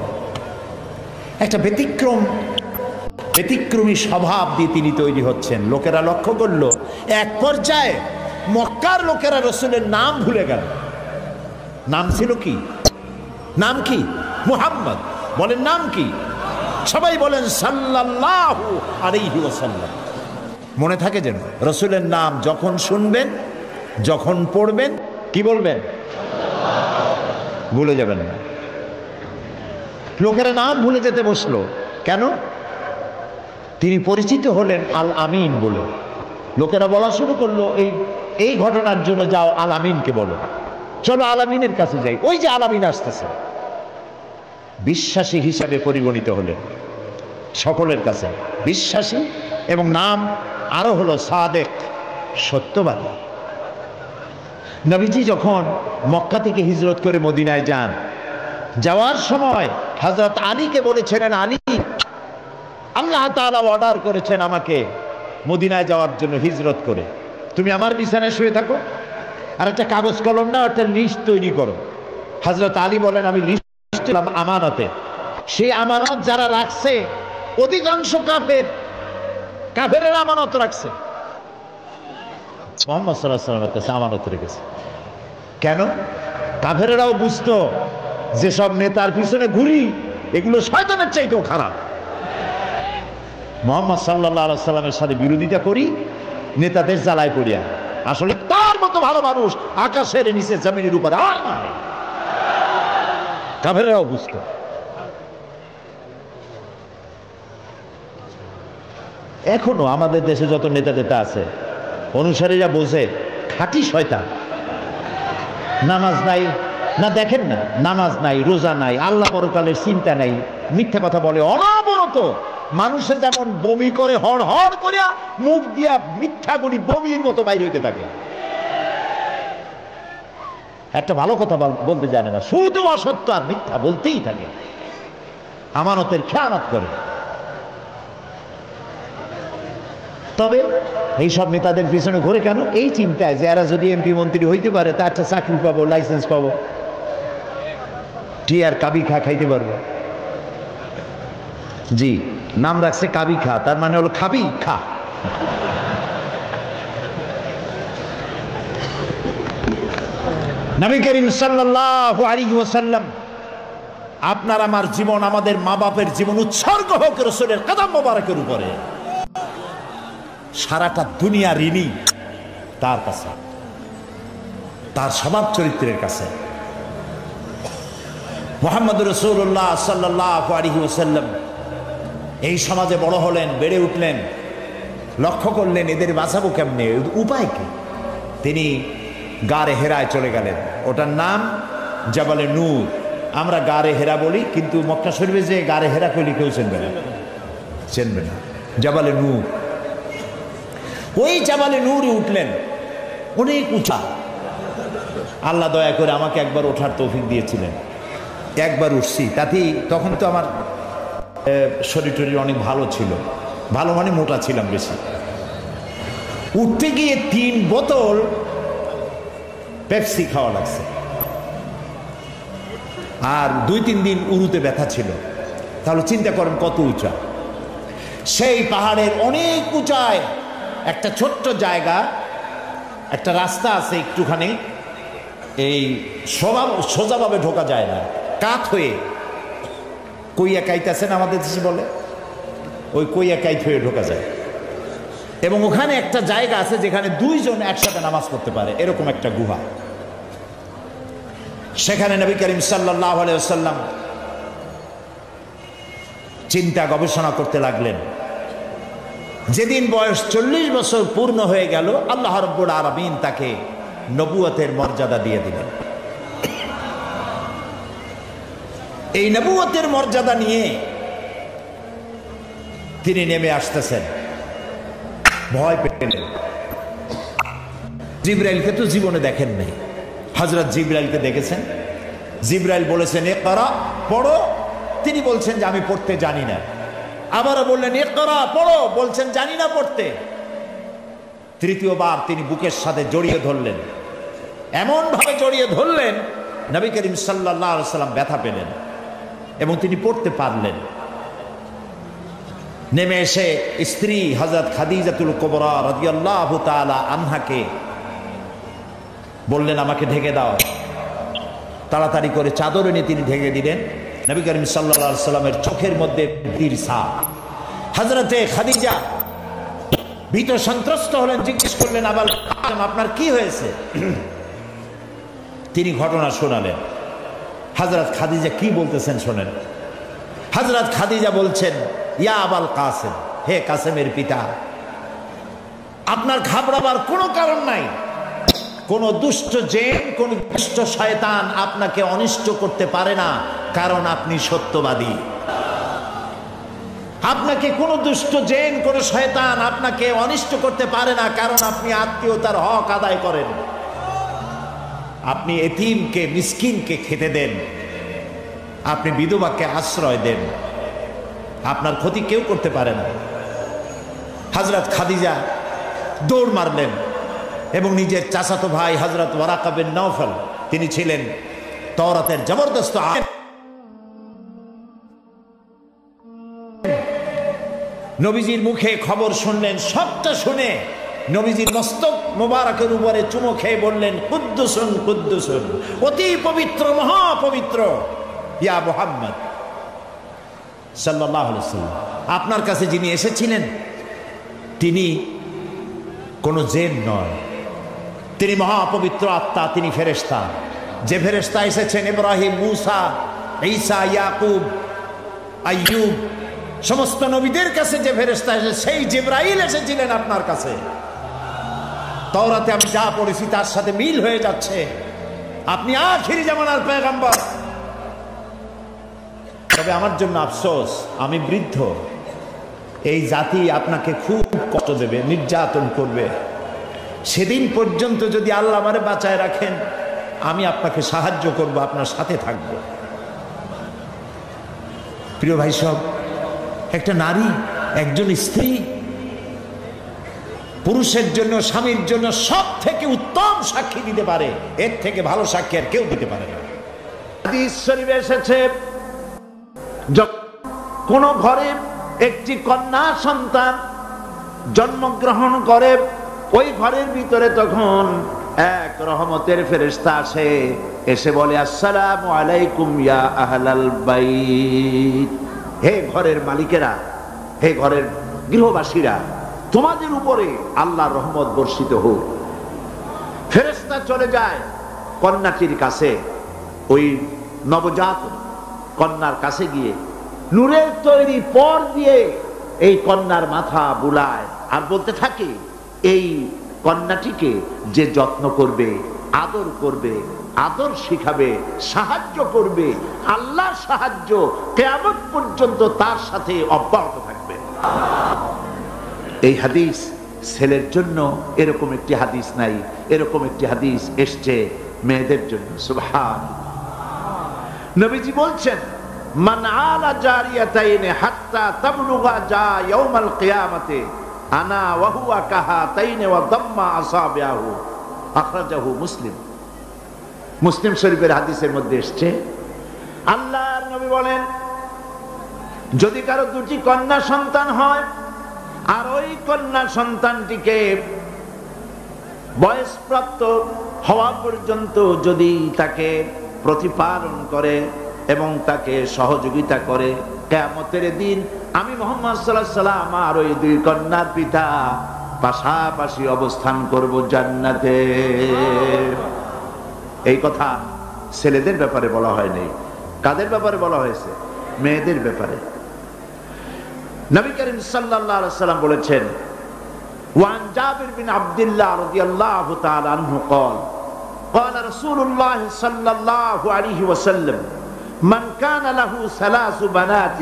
একটা ব্যতিক্রমী স্বভাব দিয়ে তিনি তৈরি হচ্ছেন। লোকেরা লক্ষ্য করলো, এক পর্যায়ে মক্কার লোকেরা রাসূলের নাম ভুলে গেল। নাম ছিল কি? নাম কি? মুহাম্মদ। বলেন নাম কি? সবাই বলেন সাল্লাল্লাহু আলাইহি ওয়াসাল্লাম। মনে থাকে যেন, রাসূলের নাম যখন শুনবেন, যখন পড়বেন, কি বলবেন? ভুলে যাবেন না। লোকেরা নাম ভুলে যেতে বসলো কেন? তিনি পরিচিত হলেন আল আমিন বলে। লোকেরা বলা শুরু করলো, এই ঘটনার জন্য যাও আল আমিনকে বলো, চলো আল আমিনের কাছে যাই। ওই যে আল আমিন আসতেছে। বিশ্বাসী হিসাবে পরিগণিত হলেন সকলের কাছে, বিশ্বাসী, এবং নাম আরো হলো সাদেক, সত্যবাদী। নবীজি যখন মক্কা থেকে হিজরত করে মদিনায় যান, যাওয়ার সময় হযরত আলীকে বলেছিলেন, আলী, আল্লাহ তাআলা অর্ডার করেছেন আমাকে মদিনায় যাওয়ার জন্য হিজরত করে, তুমি আমার বিছানায় শুয়ে থাকো, আর একটা কাগজ কলম না, একটা লিস্ট তৈরি করো। হযরত আলী বলেন, আমি লিস্ট দিলাম আমানতে। সেই আমানত যারা রাখছে, অধিকাংশ কাফেরের আমানত রাখছে, মুহাম্মদ সাল্লাল্লাহু আলাইহি ওয়াসাল্লামের কাছে আমানত রেখেছে। কেন? কাফেরেরাও বুঝতো যেসব নেতার পিছনে ঘুরি, এগুলো শয়তানের চাইতেও খারাপ। মুহাম্মদ সাল্লাল্লাহু আলাইহি ওয়াসাল্লামের সাথে বিরোধিতা করি নেতাদের জ্বালায় পড়িয়া, আসলে তার মতো ভালো মানুষ আকাশের নিচে জমিনের উপরে আর নাই। কাফেররাও বুঝতো। এখনো আমাদের দেশে যত নেতা আছে, অনুসারীরা বোঝে খাঁটি শয়তান। নামাজ নাই না, দেখেন না, নামাজ নাই, রোজা নাই, আল্লাহ পরকালের চিন্তা নাই, মিথ্যা কথা বলে অনবরত। মানুষের যেমন বমি করে হড় হড় করিয়া মুখ দিয়া মিথ্যা বলি বমির মতো বাইরে হইতে থাকে। একটা ভালো কথা বলতে জানে না, শুধু অসত্য আর মিথ্যা বলতেই থাকে, আমানতের খেয়ানত করে। তবে এইসব নেতাদের পিছনে ঘুরে কেন? এই চিন্তায় যে এরা যদি এমপি মন্ত্রী হইতে পারে, তা একটা চাকরি পাবো, লাইসেন্স পাবো, টি আর কাবি খা খাইতে পারবো। জি, নাম রাখছে কাবি খা, তার মানে হলো খাবি খা। নবী করিম সাল্লাল্লাহু আলাইহি ওয়াসাল্লাম আপনার আমার জীবন, আমাদের মা বাপের জীবন উৎসর্গ হোক রাসূলের কদম মোবারকের উপরে। সারাটা দুনিয়া ঋণী তার কাছে, তার স্বভাব চরিত্রের কাছে। মুহাম্মদুর রাসূলুল্লাহ সাল্লাল্লাহু আলাইহি ওয়াসাল্লাম এই সমাজে বড় হলেন, বেড়ে উঠলেন, লক্ষ্য করলেন এদের বাঁচাবো কেমনে, উপায় কি? তিনি গারে হেরায় চলে গেলেন। ওটার নাম জাবালে নূর। আমরা গারে হেরা বলি, কিন্তু মক্কা শরীফে যে গারে হেরা কইলে কেউ চিনবে না, চিনবে না। জাবালে নূর, ওই জাবালে নূরে উঠলেন, অনেক উঁচা। আল্লাহ দয়া করে আমাকে একবার ওঠার তৌফিক দিয়েছিলেন, একবার উঠছি। তাতেই তখন তো আমার শরীর টরীর অনেক ভালো ছিল, ভালো মানে মোটা ছিলাম বেশি। উঠতে গিয়ে 3 বোতল পেপসি খাওয়া লাগছে, আর 2-3 দিন উরুতে ব্যথা ছিল। তাহলে চিন্তা করেন কত উঁচা। সেই পাহাড়ের অনেক উঁচায় একটা ছোট্ট জায়গা, একটা রাস্তা আছে একটুখানি, এই সোজাভাবে ঢোকা যায় না, কাত হয়ে কইয়া কাইতেছেন আমাদের দেশে বলে, ওই কইয়া কাইত হয়ে ঢোকা যায়। এবং ওখানে একটা জায়গা আছে যেখানে 2 জন একসাথে নামাজ পড়তে পারে, এরকম একটা গুহা। সেখানে নবী করিম সাল্লাল্লাহু আলাইহি ওয়াসাল্লাম চিন্তা গবেষণা করতে লাগলেন। যেদিন বয়স 40 বছর পূর্ণ হয়ে গেল, আল্লাহ রাব্বুল আলামিন তাকে নবুয়তের মর্যাদা দিয়ে দিলেন। এই নবুয়তের মর্যাদা নিয়ে তিনি নেমে আসতেছেন। ভয় পেলেন। জিবরাইলকে তো জীবনে দেখেন নাই, হযরত জিবরাইলকে দেখেছেন। জিবরাইল বলেছেন ইকরা, পড়ো। তিনি বলছেন যে আমি পড়তে জানি না। আবারও বললেন ইকরা, পড়ো। বলছেন জানি না পড়তে। তৃতীয়বার তিনি বুকের সাথে জড়িয়ে ধরলেন, এমন ভাবে জড়িয়ে ধরলেন নবী করিম সাল্লাল্লাহু আলাইহি ওয়াসাল্লাম ব্যথা পেলেন এবং তিনি পড়তে পারলেন। নেমে এসে স্ত্রী হযরত খাদিজাতুল কুবরা রাদিয়াল্লাহু তাআলা আনহাকে বললেন আমাকে ঢেকে দাও। তাড়াতাড়ি করে চাদর এনে তিনি ঢেকে দিলেন। নবী করিম সাল্লাল্লাহু আলাইহি ওয়াসাল্লামের চোখের মধ্যে তীর ছাপ। হযরতে খাদিজা ভীত সন্ত্রস্ত হলেন, জিজ্ঞেস করলেন আবার আপনার কি হয়েছে? তিনি ঘটনা শোনালেন। হযরত খাদিজা কি বলতেছেন শোনেন। হযরত খাদিজা বলছেন ইয়া আবাল কাসেম, হে কাসেমের পিতা, আপনার ঘাবড়াবার কোনো কারণ নাই। কোন দুষ্ট জিন, কোন দুষ্ট শয়তান আপনাকে অনিষ্ট করতে পারে না, কারণ আপনি সত্যবাদী। আপনাকে কোন দুষ্ট জিন, কোন শয়তান আপনাকে অনিষ্ট করতে পারে না, কারণ আপনি আত্মীয়তার হক আদায় করেন। আপনি এতিমকে, মিসকিনকে খেতে দেন, আপনি বিধবাকে আশ্রয় দেন, আপনার ক্ষতি কেউ করতে পারে না। হযরত খাদিজা দৌড় মারলেন এবং নিজের চাচাতো ভাই হযরত ওয়ারাকা বিন নওফল, তিনি ছিলেন তাওরাতের জবরদস্ত আলেম, নবীজির মুখে খবর শুনলেন। সবটা শুনে নবীজির মস্তক মোবারকের উপরে চুমো খেয়ে বললেন কুদ্দুসুন কুদ্দুসুন, অতি পবিত্র, মহাপবিত্র ইয়া মুহাম্মদ সাল্লাল্লাহু আলাইহি ওয়াসাল্লাম। আপনার কাছে যিনি এসেছিলেন তিনি কোনো জিন নয়, তিনি মহাপবিত্র আত্মা, তিনি ফেরেশতা। যে ফেরেশতা এসেছেন ইব্রাহিম, মূসা, ঈসা, ইয়াকুব, আইয়ুব, সমস্ত নবীদের কাছে যে ফেরেশতা এসে, সেই জিবরাইল এসেছিলেন আপনার কাছে। তাওরাতে আমি যা পড়েছি তার সাথে মিল হয়ে যাচ্ছে। আপনি আখিরি জামানার পয়গম্বর। তবে আমার জন্য আফসোস, আমি বৃদ্ধ। এই জাতি আপনাকে খুব কষ্ট দেবে, নির্যাতন করবে। সেদিন পর্যন্ত যদি আল্লাহ আমারে বাঁচায় রাখেন, আমি আপনাকে সাহায্য করব, আপনার সাথে থাকব। প্রিয় ভাই সব, একটা নারী, একজন স্ত্রী পুরুষের জন্য, স্বামীর জন্য সব থেকে উত্তম সাক্ষী দিতে পারে। এর থেকে ভালো সাক্ষী আর কেউ দিতে পারে না। হাদিস শরীফে এসেছে, কোন ঘরে একটি কন্যা সন্তান জন্মগ্রহণ করে, ওই ঘরের ভিতরে তখন এক রহমতের ফেরেশতা আসে, এসে বলে আসসালামু আলাইকুম ইয়া আহলাল বাইত, হে ঘরের মালিকেরা, হে ঘরের গৃহবাসীরা, তোমাদের উপরে আল্লাহর রহমত বর্ষিত হোক। ফেরেশতা চলে যায় কন্যাটির কাছে, ওই নবজাত কন্যার কাছে গিয়ে নূরের তৈরি পর দিয়ে এই কন্যার মাথা বুলায় আর বলতে থাকে, এই কন্যাটিকে যে যত্ন করবে, আদর করবে, আদর শিখাবে, সাহায্য করবে, আল্লাহর সাহায্য কিয়ামত পর্যন্ত তার সাথে অব্যাহত থাকবে। এই হাদিস ছেলের জন্য এরকম একটি হাদিস নাই, এরকম একটি হাদিস এসছে মেয়েদের জন্য। সুবহানাল্লাহ। নবীজি বলছেন, মান আলা জারিয়াতাইনি হাত্তা তাবলুগা জা ইয়াউমাল কিয়ামাতি আনা ওয়া হুয়া কাহাতাইনি ওয়া দাম্মা আসাবিহু, আখরাজাহু মুসলিম। মুসলিম শরীফের হাদিসের মধ্যে এসেছে, আল্লাহর নবী বলেন, যদি কারো দুটি কন্যা সন্তান হয় আর ওই কন্যা সন্তানটিকে বয়সপ্রাপ্ত হওয়া পর্যন্ত যদি তাকে প্রতিপালন করে এবং তাকে সহযোগিতা করে, কিয়ামতের দিন আমি মুহাম্মদ সাল্লাল্লাহু আলাইহি ওয়াসাল্লাম আর ওই দুই কন্যার পিতা পাশাপাশি অবস্থান করব জান্নাতে। এই কথা ছেলেদের ব্যাপারে বলা হয়নি, কাদের ব্যাপারে বলা হয়েছে? মেয়েদের ব্যাপারে। নবী করিম সাল্লাল্লাহু আলাইহি ওয়াসাল্লাম বলেছেন, ওয়ান জাবির বিন আব্দুল্লাহ রাদিয়াল্লাহু তাআলা আনহু قال قال رسول الله صلى الله عليه وسلم من كان له ثلاث بنات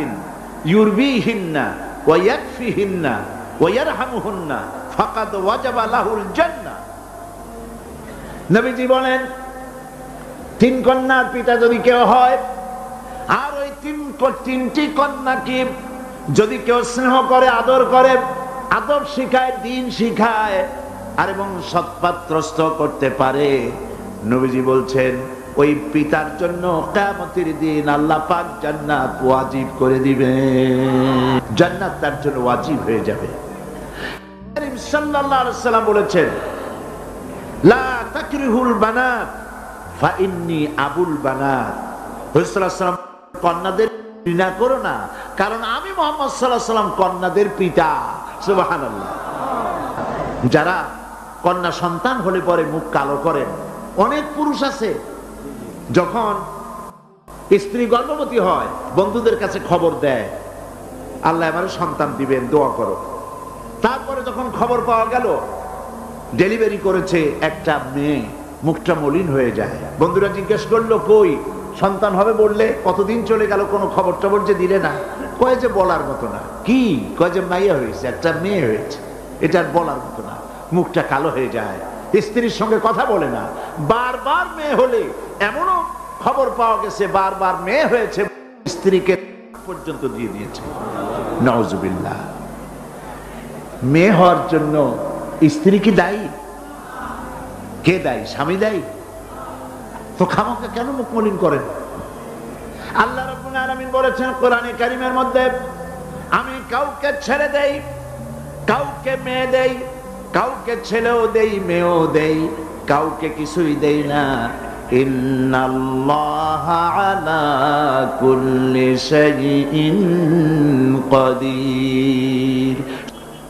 يربيهن ويكفيهن ويرحمهن فقد وجب له الجنة। নবীজি বলেন, তিন কন্যার পিতা যদি কেউ হয় আর ওই তিনটি কন্যাকে যদি কেউ স্নেহ করে, আদর করে, আদব শিখায়, দিন শিখায় আর এবং সৎপাত্রস্থ করতে পারে, নবীজি বলছেন ওই পিতার জন্য কিয়ামতের দিন আল্লাহ পাক জান্নাত ওয়াজিব করে দিবেন, জান্নাত তার জন্য ওয়াজিব হয়ে যাবে। করিম সাল্লাল্লাহু আলাইহি ওয়াসাল্লাম বলেছেন, লা তাকরিহুল বানাত ফা ইন্নী আবুল বানাত। রাসূলুল্লাহ সাল্লাল্লাহু আলাইহি ওয়াসাল্লাম, কন্যাদের ঘৃণা করো না, কারণ আমি মুহাম্মদ সাল্লাল্লাহু আলাইহি ওয়াসাল্লাম কন্যাদের পিতা। সুবহানাল্লাহ। যারা কন্যা সন্তান হলে পরে মুখ কালো করেন, অনেক পুরুষ আছে যখন স্ত্রী গর্ভবতী হয় বন্ধুদের কাছে খবর দেয়, আল্লাহ আমার সন্তান দিবেন, দোয়া করো। তারপরে যখন খবর পাওয়া গেল ডেলিভারি করেছে একটা মেয়ে, মুখটা মলিন হয়ে যায়। বন্ধুরা জিজ্ঞেস করলো, কই সন্তান হবে বললে, কতদিন চলে গেল, কোনো খবর টবর যে দিলে না। কয়ে যে বলার মতো না। কি? কয়ে যে মাইয়া হয়েছে, একটা মেয়ে হয়েছে, এটা বলার মতো না। মুখটা কালো হয়ে যায়, স্ত্রীর সঙ্গে কথা বলে না। বারবার মেয়ে হলে, এমনও খবর পাওয়া গেছে বারবার মেয়ে হয়েছে, স্ত্রীকে পর্যন্ত দিয়ে দিয়েছে। নাউজুবিল্লাহ। মেয়ে হওয়ার জন্য স্ত্রী কি দায়ী? কে দায়ী? স্বামী দায়ী? তো খামাখা কেন মুখ মলিন করেন? আল্লাহ রাব্বুল আলামিন বলেছেন কোরআনে কারীমের মধ্যে, আমি কাউকে ছেড়ে দেই, কাউকে মেয়ে দেই, কাউকে ছেলেও দেই, মেয়েও দেই, কাউকে কিছুই দেই না। ইন্নাল্লাহা আলা কুল্লি শাইইন কাদির।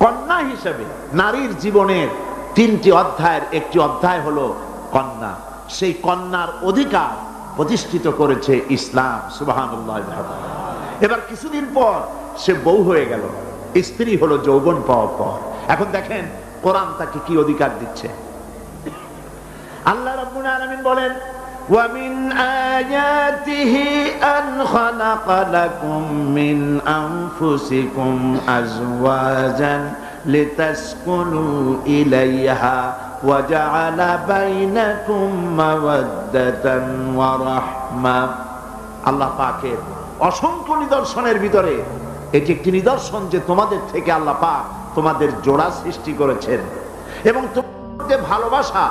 কন্যা হিসেবে নারীর জীবনের তিনটি অধ্যায়ের একটি অধ্যায় হলো কন্যা। সেই কন্যার অধিকার প্রতিষ্ঠিত করেছে ইসলাম। সুবহানাল্লাহ। এবার কিছুদিন পর সে বউ হয়ে গেল, স্ত্রী হলো যৌবন পাওয়ার পর। এখন দেখেন কোরআন তাকে কি অধিকার দিচ্ছে। আল্লাহ রাব্বুল আলামিন বলেন, ওয়া মিন আয়াতিহি আন খালাকা লাকুম মিন আনফুসিকুম আজওয়াজান লিতাসকুনু ইলাইহা ওয়া জাআলা বাইনাকুম মাওয়াদ্দাতান ওয়া রাহমা। আল্লাহ পাকের অসংখ্য নিদর্শনের ভিতরে এটি একটি নিদর্শন যে তোমাদের থেকে আল্লাহ পাক তোমাদের জোড়া সৃষ্টি করেছেন এবং তোমাদের ভালোবাসা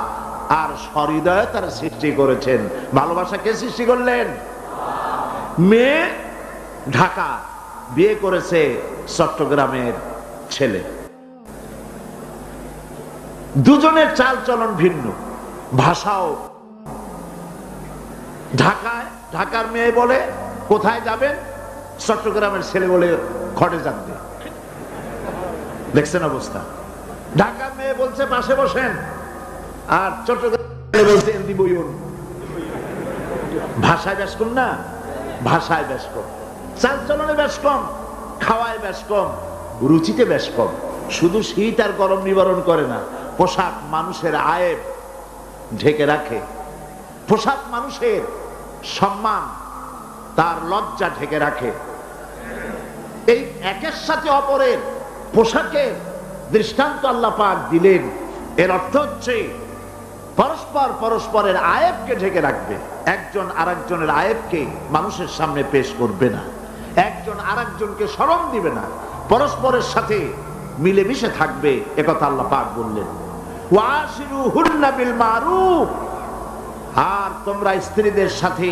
আর সহৃদয়তার সৃষ্টি করেছেন। ভালোবাসা কে সৃষ্টি করলেন? মেয়ে ঢাকা, বিয়ে করেছে চট্টগ্রামের ছেলে। দুজনের চাল চলন ভিন্ন। ভাষাও। ঢাকার মেয়ে বলে কোথায় যাবেন, চট্টগ্রামের ছেলে বলে ঘটে যাবে। দেখছেন অবস্থা? ঢাকার মেয়ে বলছে পাশে বসেন, আর চট্টগ্রাম বলছে এমনি বইন। ভাষায় বেশ কম না, ভাষায় বেশ কম, চালচলনে বেশ কম, খাওয়ায় বেশ কম, রুচিতে বেশ কম। শুধু শীত আর গরম নিবারণ করে না, পোশাক মানুষের আয়েব ঢেকে রাখে, পোশাক মানুষের সম্মান, তার লজ্জা ঢেকে রাখে। এই একের সাথে অপরের পোশাকের দৃষ্টান্ত আল্লাহ পাক দিলেন। এর অর্থ হচ্ছে পরস্পর পরস্পরের আয়েবকে ঢেকে রাখবে, একজন আরেকজনের আয়েবকে মানুষের সামনে পেশ করবে না, একজন আরেকজনকে শরম দিবে না, পরস্পরের সাথে মিলেমিশে থাকবে, একথা আল্লাহ পাক বললেন। ওয়াশিরুহুন্না বিল মারুফ, আর তোমরা স্ত্রীদের সাথে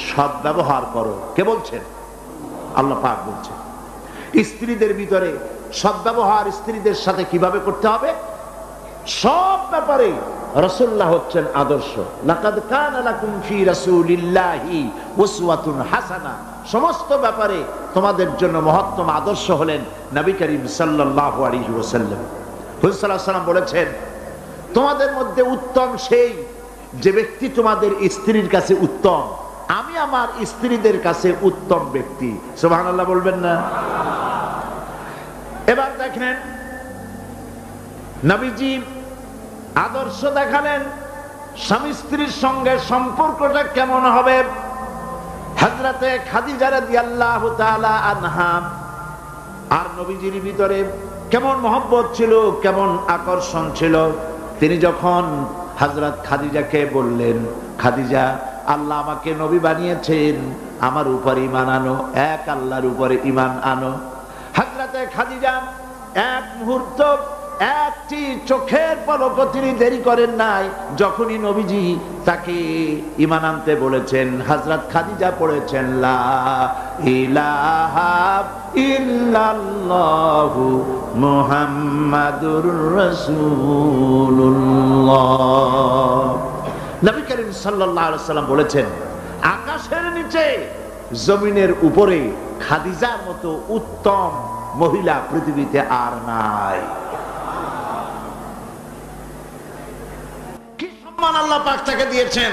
সৎ ব্যবহার করো। কে বলছেন? আল্লাহ পাক বলছেন। স্ত্রীদের ভিতরে সৎ ব্যবহার স্ত্রীদের সাথে কিভাবে করতে হবে, সব ব্যাপারে রাসূলুল্লাহ হচ্ছেন আদর্শ। লাকাদ কানা লাকুম ফি রাসূলিল্লাহি উসওয়াতুন হাসানাহ, সমস্ত ব্যাপারে তোমাদের জন্য মহত্তম আদর্শ হলেন নবী করিম সাল্লাল্লাহু আলাইহি ওয়াসাল্লাম। হুজুর সাল্লাল্লাহু আলাইহি ওয়াসাল্লাম বলেছেন, তোমাদের মধ্যে উত্তম সেই যে ব্যক্তি তোমাদের স্ত্রীর কাছে উত্তম, আমি আমার স্ত্রীদের কাছে উত্তম ব্যক্তি। সুবহানাল্লাহ বলবেন না? এবার দেখেন নবীজি আদর্শ দেখালেন, স্বামী স্ত্রীর সঙ্গে সম্পর্কটা কেমন হবে। হযরতে খাদিজা রাদিয়াল্লাহু তাআলা আনহা আর নবীজির ভিতরে কেমন মহব্বত ছিল, কেমন আকর্ষণ ছিল। তিনি যখন হযরত খাদিজাকে বললেন, খাদিজা, আল্লাহ আমাকে নবী বানিয়েছেন, আমার উপর ঈমান আনো, এক আল্লাহর উপরে ঈমান আনো। হযরতে খাদিজা এক মুহূর্ত, একটি চোখের পলক তিনি দেরি করেন নাই। যখনই নবীজি তাকে ঈমান আনতে বলেছেন, হযরত খাদিজা পড়েছেন লা ইলাহা ইল্লাল্লাহু মুহাম্মাদুর রাসূলুল্লাহ। নবী করিম সাল্লাল্লাহু আলাইহি ওয়াসাল্লাম বলেছেন, আকাশের নিচে জমিনের উপরে খাদিজার মতো উত্তম মহিলা পৃথিবীতে আর নাই। কি সম্মান আল্লাহ পাক তাকে দিয়েছেন।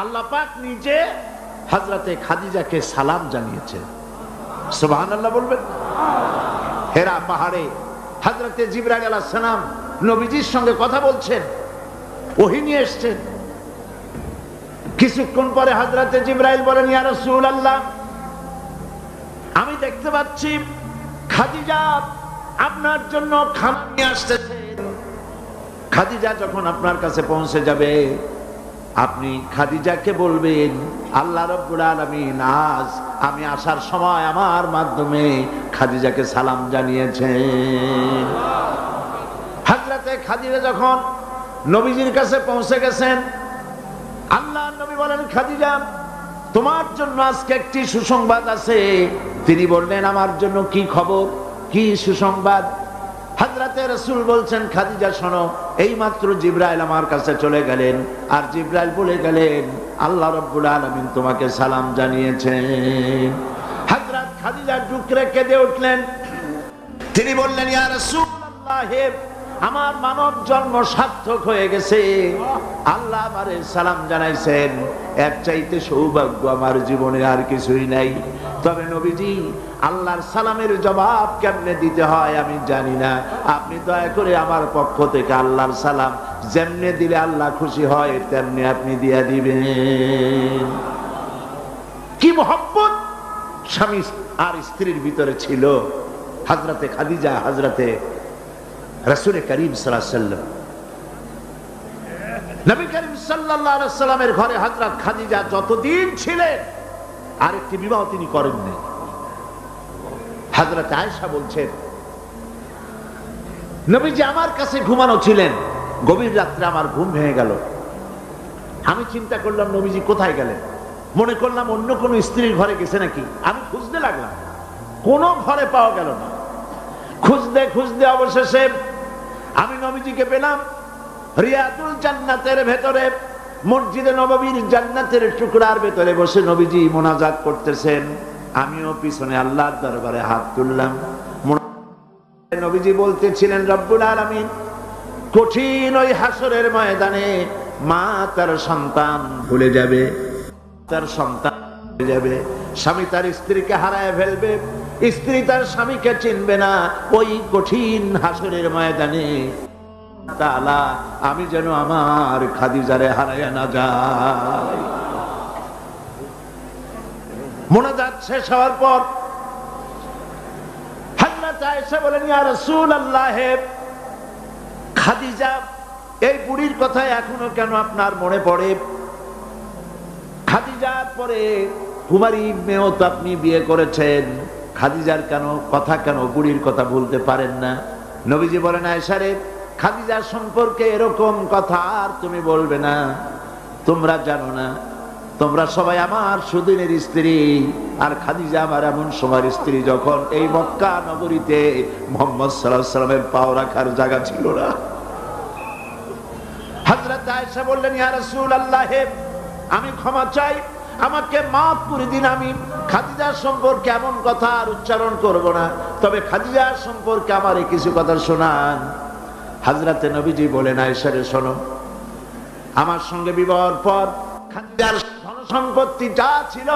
আল্লাহ পাক নিজে হযরতে খাদিজাকে সালাম জানিয়েছেন। সুবহানাল্লাহ বলবেন? হেরা পাহাড়ে হযরতে জিবরাইল আলাইহিস সালাম নবীজির সঙ্গে কথা বলছেন, ওহী নিয়ে এসেছেন। কিছুক্ষণ পরে হযরতে জিবরাইল বলেন, ইয়া রাসূলুল্লাহ, আমি দেখতে পাচ্ছি খাদিজা আপনার জন্য খানা নিয়ে আসতেছেন। খাদিজা যখন আপনার কাছে পৌঁছে যাবে, আপনি খাদিজাকে বলবেন, আল্লাহ রাব্বুল আলামিন আজ আমি আসার সময় আমার মাধ্যমে খাদিজাকে সালাম জানিয়েছেন। হযরতে খাদিজা যখন নবীজির কাছে পৌঁছে গেছেন, আল্লাহর নবী বলেন, খাদিজা, তোমার জন্য আজকে একটি সুসংবাদ আছে। তিনি বললেন, আমার জন্য কি খবর, কি সুসংবাদ? হযরতে রাসূল বলছেন, খাদিজা শোনো, এইমাত্র জিবরাইল আমার কাছে চলে গেলেন, আর জিবরাইল বলে গেলেন, আল্লাহ রাব্বুল আলামিন তোমাকে সালাম জানিয়েছেন। হযরত খাদিজা ডুকরে কেঁদে উঠলেন। তিনি বললেন, ইয়া রাসূলুল্লাহ, আমার মানব জন্ম সার্থক হয়ে গেছে, আল্লাহ আমারে সালাম জানাইছেন, এর চাইতে সৌভাগ্য আমার জীবনে আর কিছুই নাই। তবে নবীজি, আল্লাহর সালামের জবাব কেমনে দিতে হয় আমি জানি না, আপনি দয়া করে আমার পক্ষ থেকে আল্লাহর সালাম যেমনে দিলে আল্লাহ খুশি হয় তেমনি আপনি দিয়া দিবেন। কি মহব্বত স্বামী আর স্ত্রীর ভিতরে ছিল। হযরতে খাদিজা হযরতে রাসূল করিম সাল্লাল্লাহু আলাইহি ওয়াসাল্লাম, নবী করিম সাল্লাল্লাহু আলাইহি ওয়াসাল্লামের ঘরে হযরত খাদিজা যতদিন ছিলেন আরেকটি বিবাহ তিনি করেননি। হযরত আয়েশা বলছেন, নবীজি আমার কাছে ঘুমানো ছিলেন, গভীর রাত্রে আমার ঘুম ভেঙে গেল। আমি চিন্তা করলাম নবীজি কোথায় গেলেন, মনে করলাম অন্য কোন স্ত্রীর ঘরে গেছে নাকি। আমি খুঁজতে লাগলাম, কোন ঘরে পাওয়া গেল না। খুঁজতে খুঁজতে অবশেষে আমি নবীজিকে পেলাম, রিয়াদুল জান্নাতের ভেতরে, মসজিদে নববীর জান্নাতের টুকরার ভেতরে বসে নবীজি মোনাজাত করতেছেন। আমিও পিছনে আল্লাহর দরবারে হাত তুললাম। নবীজি বলতেছিলেন, রব্বুল আলামিন কঠিন ওই হাসরের ময়দানে মা তার সন্তান ভুলে যাবে, তার সন্তান ভুলে যাবে, স্বামী তার স্ত্রীকে হারায় ফেলবে, স্ত্রী তার স্বামীকে চিনবে না। ওই কঠিন হাসরের ময়দানে তাআলা আমি যেন আমার খাদিজারে হারায়া না যাই। মোনাজাত শেষ হওয়ার পর হযরত আয়েশা বলেন, ইয়া রাসূলুল্লাহ, খাদিজা এই বুড়ির কথা এখনো কেন আপনার মনে পড়ে? খাদিজার পরে কুমারী মেয়েও তো আপনি বিয়ে করেছেন, খাদিজার কথা কেন বুড়ির কথা ভুলতে পারেন না? নবীজি বলেন, আয়েশা রে, খাদিজার সম্পর্কে এরকম কথা আর তুমি বলবে না। তোমরা জানো না, তোমরা সবাই আমার সুদিনের স্ত্রী, আর খাদিজা আমার এমন সময়ের স্ত্রী যখন এই মক্কা নগরীতে মুহাম্মদ সাল্লাল্লাহু আলাইহি ওয়াসাল্লামের পাও রাখার জায়গা ছিল না। হযরত আয়েশা বললেন, ইয়া রাসূলুল্লাহ, আমি ক্ষমা চাই, আমাকে মাফ করে দিন। আমি খাদিজার সম্পর্কে এমন কথা আর উচ্চারণ করব না, তবে খাদিজার সম্পর্কে আমারে কিছু কথা শোনান। হযরতে নবীজি বলেন, আয়েশা রে, শোনো, আমার সঙ্গে বিবাহের পর খাদিজার ধনসম্পত্তি যা ছিল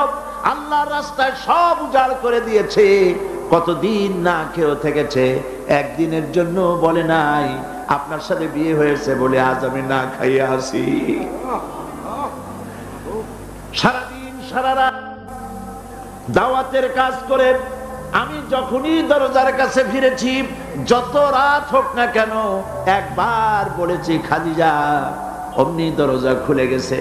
আল্লাহর রাস্তায় সব উজাড় করে দিয়েছে। কতদিন না খেয়ে থেকেছে, একদিনের জন্য বলে নাই আপনার সাথে বিয়ে হয়েছে বলে আজ আমি না খাইয়া আসি। সারাদিন সারা রাত দাওয়াতের কাজ করে আমি যখনই দরজার কাছে ফিরেছি, যত রাত হোক না কেন, একবার বলেছি খাদিজা, অমনি দরজা খুলে গেছে।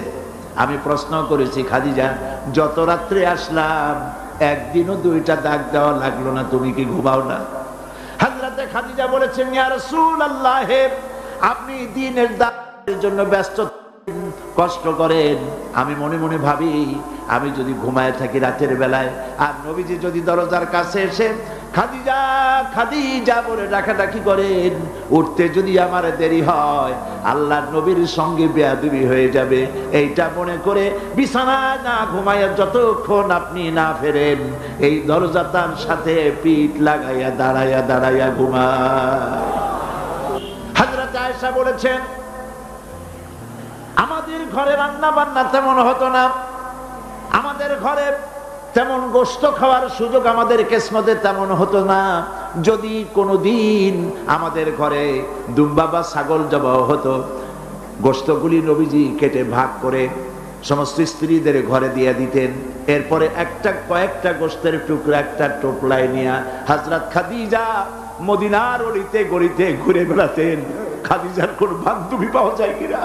আমি প্রশ্ন করেছি, খাদিজা, যত রাত্রে আসলাম একদিনও দুইটা দাগ দেওয়া লাগলো না, তুমি কি ঘুমাও না? হযরতে খাদিজা বলেছেন, ইয়া রাসূলুল্লাহ, আপনি দিনের দাওয়াতের জন্য ব্যস্ত, কষ্ট করেন, আমি মনে মনে ভাবি আমি যদি ঘুমায় থাকি রাতের বেলায়, আর নবীজি যদি দরজার কাছে এসে খাদিজা খাদিজা বলে ডাকাডাকি করেন, উঠতে যদি আমার দেরি হয় আল্লাহর নবীর সঙ্গে বেয়াদবি হয়ে যাবে, এইটা মনে করে বিছানায় না ঘুমাইয়া যতক্ষণ আপনি না ফেরেন এই দরজাটার সাথে পিঠ লাগাইয়া দাঁড়াইয়া দাঁড়াইয়া ঘুমায়। হযরত আয়েশা বলেছেন, আমাদের ঘরে রান্না বান্না তেমন হতো না, আমাদের ঘরে তেমন গোশত খাওয়ার সুযোগ আমাদের কিসমতে তেমন হতো না। যদি কোনোদিন আমাদের ঘরে দুম্বা বা ছাগল জবাহ হতো, গোশতগুলি নবীজি কেটে ভাগ করে সমস্ত স্ত্রীদের ঘরে দিয়ে দিতেন। এরপরে কয়েকটা গোশতের টুকরা একটা টোপলায় নিয়ে হযরত খাদিজা মদিনার অলিতে গলিতে ঘুরে বেড়াতেন। খাদিজার কোন বান্ধবী পাওয়া যায় কিনা?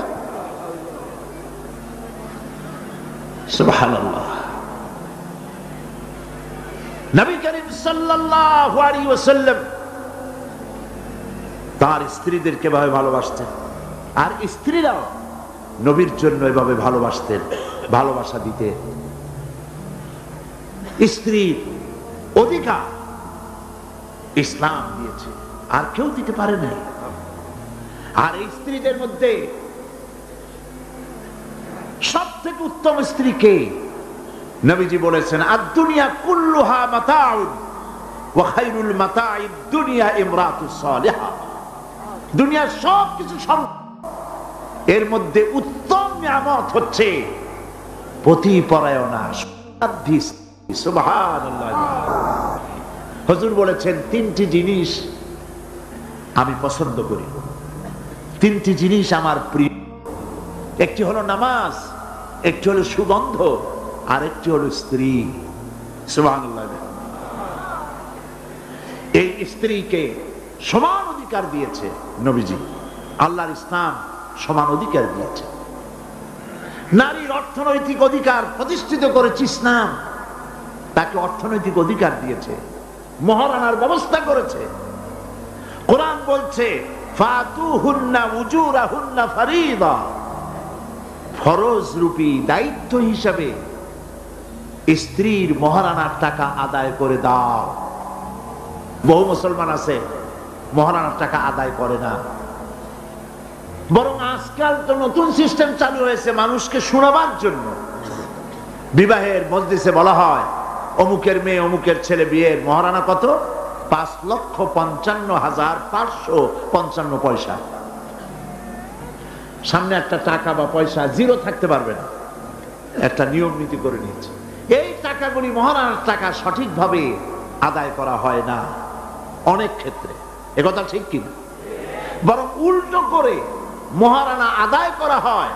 সুবহানাল্লাহ। নবী করিম সাল্লাল্লাহু আলাইহি ওয়াসাল্লাম তার স্ত্রীদেরকে এভাবে ভালোবাসতেন, আর স্ত্রীরাও নবীর জন্য এভাবে ভালোবাসতেন, ভালোবাসা দিতেন। স্ত্রীর অধিকার ইসলাম দিয়েছে, আর কেউ দিতে পারে নাই। আর এই স্ত্রীদের মধ্যে সব থেকে উত্তম স্ত্রী কে? নবীজি বলেছেন, আদ-দুনিয়া কুল্লুহা মাতাউন ওয়া খায়রুল মাতাইদ দুনিয়া ইমরাতুস সালিহা। দুনিয়ার সব কিছু এর মধ্যে উত্তম নিয়ামত হচ্ছে পতিপরায়ণা সাধ্বী। সুবহানাল্লাহ। হুজুর বলেছেন, তিনটি জিনিস আমি পছন্দ করি, তিনটি জিনিস আমার প্রিয়। একটি হলো নামাজ, একটি হলো সুগন্ধ, আর একটি হলো স্ত্রী। সুবহানাল্লাহ। এই স্ত্রীকে সমান অধিকার দিয়েছে নবীজি, আল্লাহর ইসলাম সমান অধিকার দিয়েছে। নারীর অর্থনৈতিক অধিকার প্রতিষ্ঠিত করেছে ইসলাম, তাকে অর্থনৈতিক অধিকার দিয়েছে, মহারানার ব্যবস্থা করেছে। কোরআন বলছে, ফাতুহুন্না উজুরাহুন্না ফারিদা, ফরজ রূপী দায়িত্ব হিসাবে স্ত্রীর মহারানার টাকা আদায় করে দাও। বহু মুসলমান আছে মহারানার টাকা আদায় করে না। বরং আজকাল তো নতুন সিস্টেম চালু হয়েছে মানুষকে শোনাবার জন্য। বিবাহের মজলিসে বলা হয় অমুকের মেয়ে অমুকের ছেলে বিয়ের মহারানা কত? 5,55,555 পয়সা। সামনে একটা টাকা বা পয়সা জিরো থাকতে পারবে না, একটা নিয়ম নীতি করে নিয়েছে। এই টাকাগুলি মহারানার টাকা সঠিকভাবে আদায় করা হয় না অনেক ক্ষেত্রে, একথা ঠিক কিনা? বরং উল্টো করে মহারানা আদায় করা হয়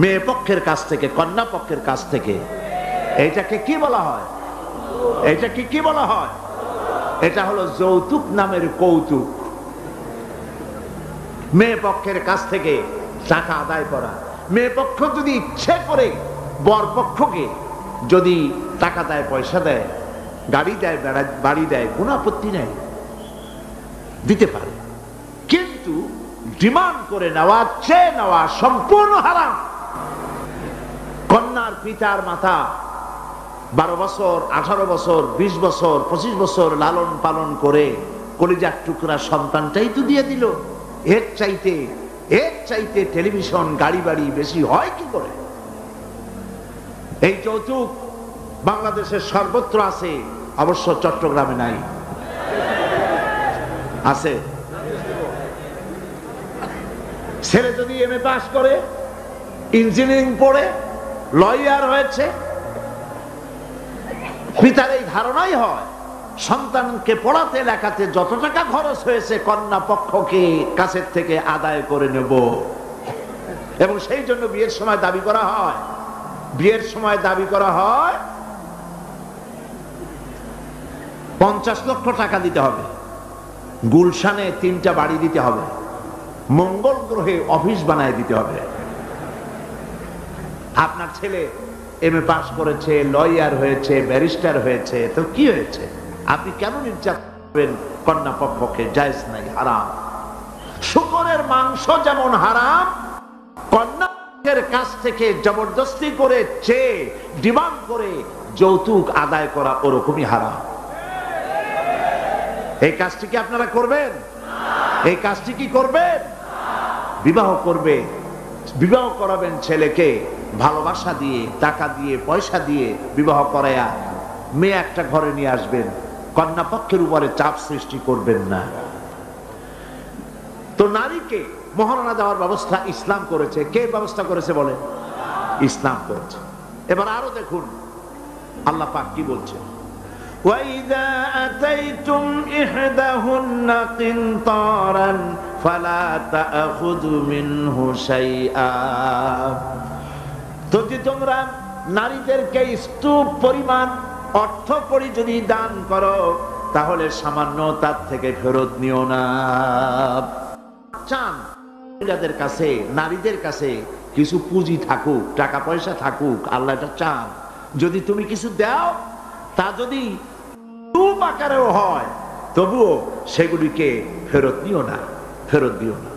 মেয়ে পক্ষের কাছ থেকে, কন্যা পক্ষের কাছ থেকে। এইটাকে কি বলা হয়? এটাকে কি বলা হয়? এটা হলো যৌতুক নামের কৌতুক। মেয়ে পক্ষের কাছ থেকে টাকা আদায় করা। মেয়ে পক্ষ যদি ইচ্ছে করে বর পক্ষকে যদি টাকা দেয়, পয়সা দেয়, গাড়ি দেয়, বাড়ি দেয়, কোনো আপত্তি নেই, দিতে পারে। কিন্তু ডিমান্ড করে নেওয়া, চেয়ে নেওয়া সম্পূর্ণ হারাম। কন্যার পিতার মাতা 12 বছর, 18 বছর, 20 বছর, 25 বছর লালন পালন করে কলিজার টুকরা সন্তানটাই তো দিয়ে দিল। এর চাইতে টেলিভিশন, গাড়ি বাড়ি বেশি হয় কি করে? এই যৌতুক বাংলাদেশের সর্বত্র আছে, অবশ্য চট্টগ্রামে নাই। আছে। ছেলে যদি এমএ পাস করে, ইঞ্জিনিয়ারিং পড়ে, লয়ার হয়েছে, পিতার এই ধারণাই হয় সন্তানকে পড়াতে লেখাতে যত টাকা খরচ হয়েছে কন্যা পক্ষকে কাছের থেকে আদায় করে নেব। এবং সেই জন্য বিয়ের সময় দাবি করা হয় 50 লক্ষ টাকা দিতে হবে, গুলশানে 3টা বাড়ি দিতে হবে, মঙ্গল গ্রহে অফিস বানায় দিতে হবে। আপনার ছেলে এমএ পাস করেছে, লয়ার হয়েছে, ব্যারিস্টার হয়েছে, তো কি হয়েছে? আপনি কেন নির্যাতন করবেন কন্যা পক্ষকে? জায়েজ নাই, হারাম। শুকরের মাংস যেমন হারাম, কন্যা পক্ষের কাছ থেকে জবরদস্তি করে চেয়ে ডিমান্ড করে যৌতুক আদায় করা ওরকমই হারাম। এই কাজটি কি আপনারা করবেন? এই কাজটি কি করবেন? বিবাহ করবে, বিবাহ করাবেন ছেলেকে ভালোবাসা দিয়ে, টাকা দিয়ে, পয়সা দিয়ে বিবাহ করায়া মেয়ে একটা ঘরে নিয়ে আসবেন। কন্যা পক্ষের উপরে চাপ সৃষ্টি করবেন না। তো নারীকে মহারণা দেওয়ার ব্যবস্থা ইসলাম করেছে। কে ব্যবস্থা করেছে বলে? ইসলাম করেছে। এবার আরো দেখুন আল্লাহ পাক কি বলছেন। وَإِذَا أَتَيْتُمْ إِحْدَاهُنَّ قِنطَارًا فَلَا تَأْخُذُوا مِنْهُ شَيْئًا। যদি তোমরা নারীদেরকে স্তূপ পরিমাণ অর্থ করি যদি দান করো, তাহলে সামান্য তার থেকে ফেরত নিও না। চান মহিলাদের কাছে, নারীদের কাছে কিছু পুঁজি থাকুক, টাকা পয়সা থাকুক, আল্লাহ এটা চান। যদি তুমি কিছু দাও, তা যদি স্তূপ আকারেও হয়, তবুও সেগুলিকে ফেরত নিও না, ফেরত দিও না।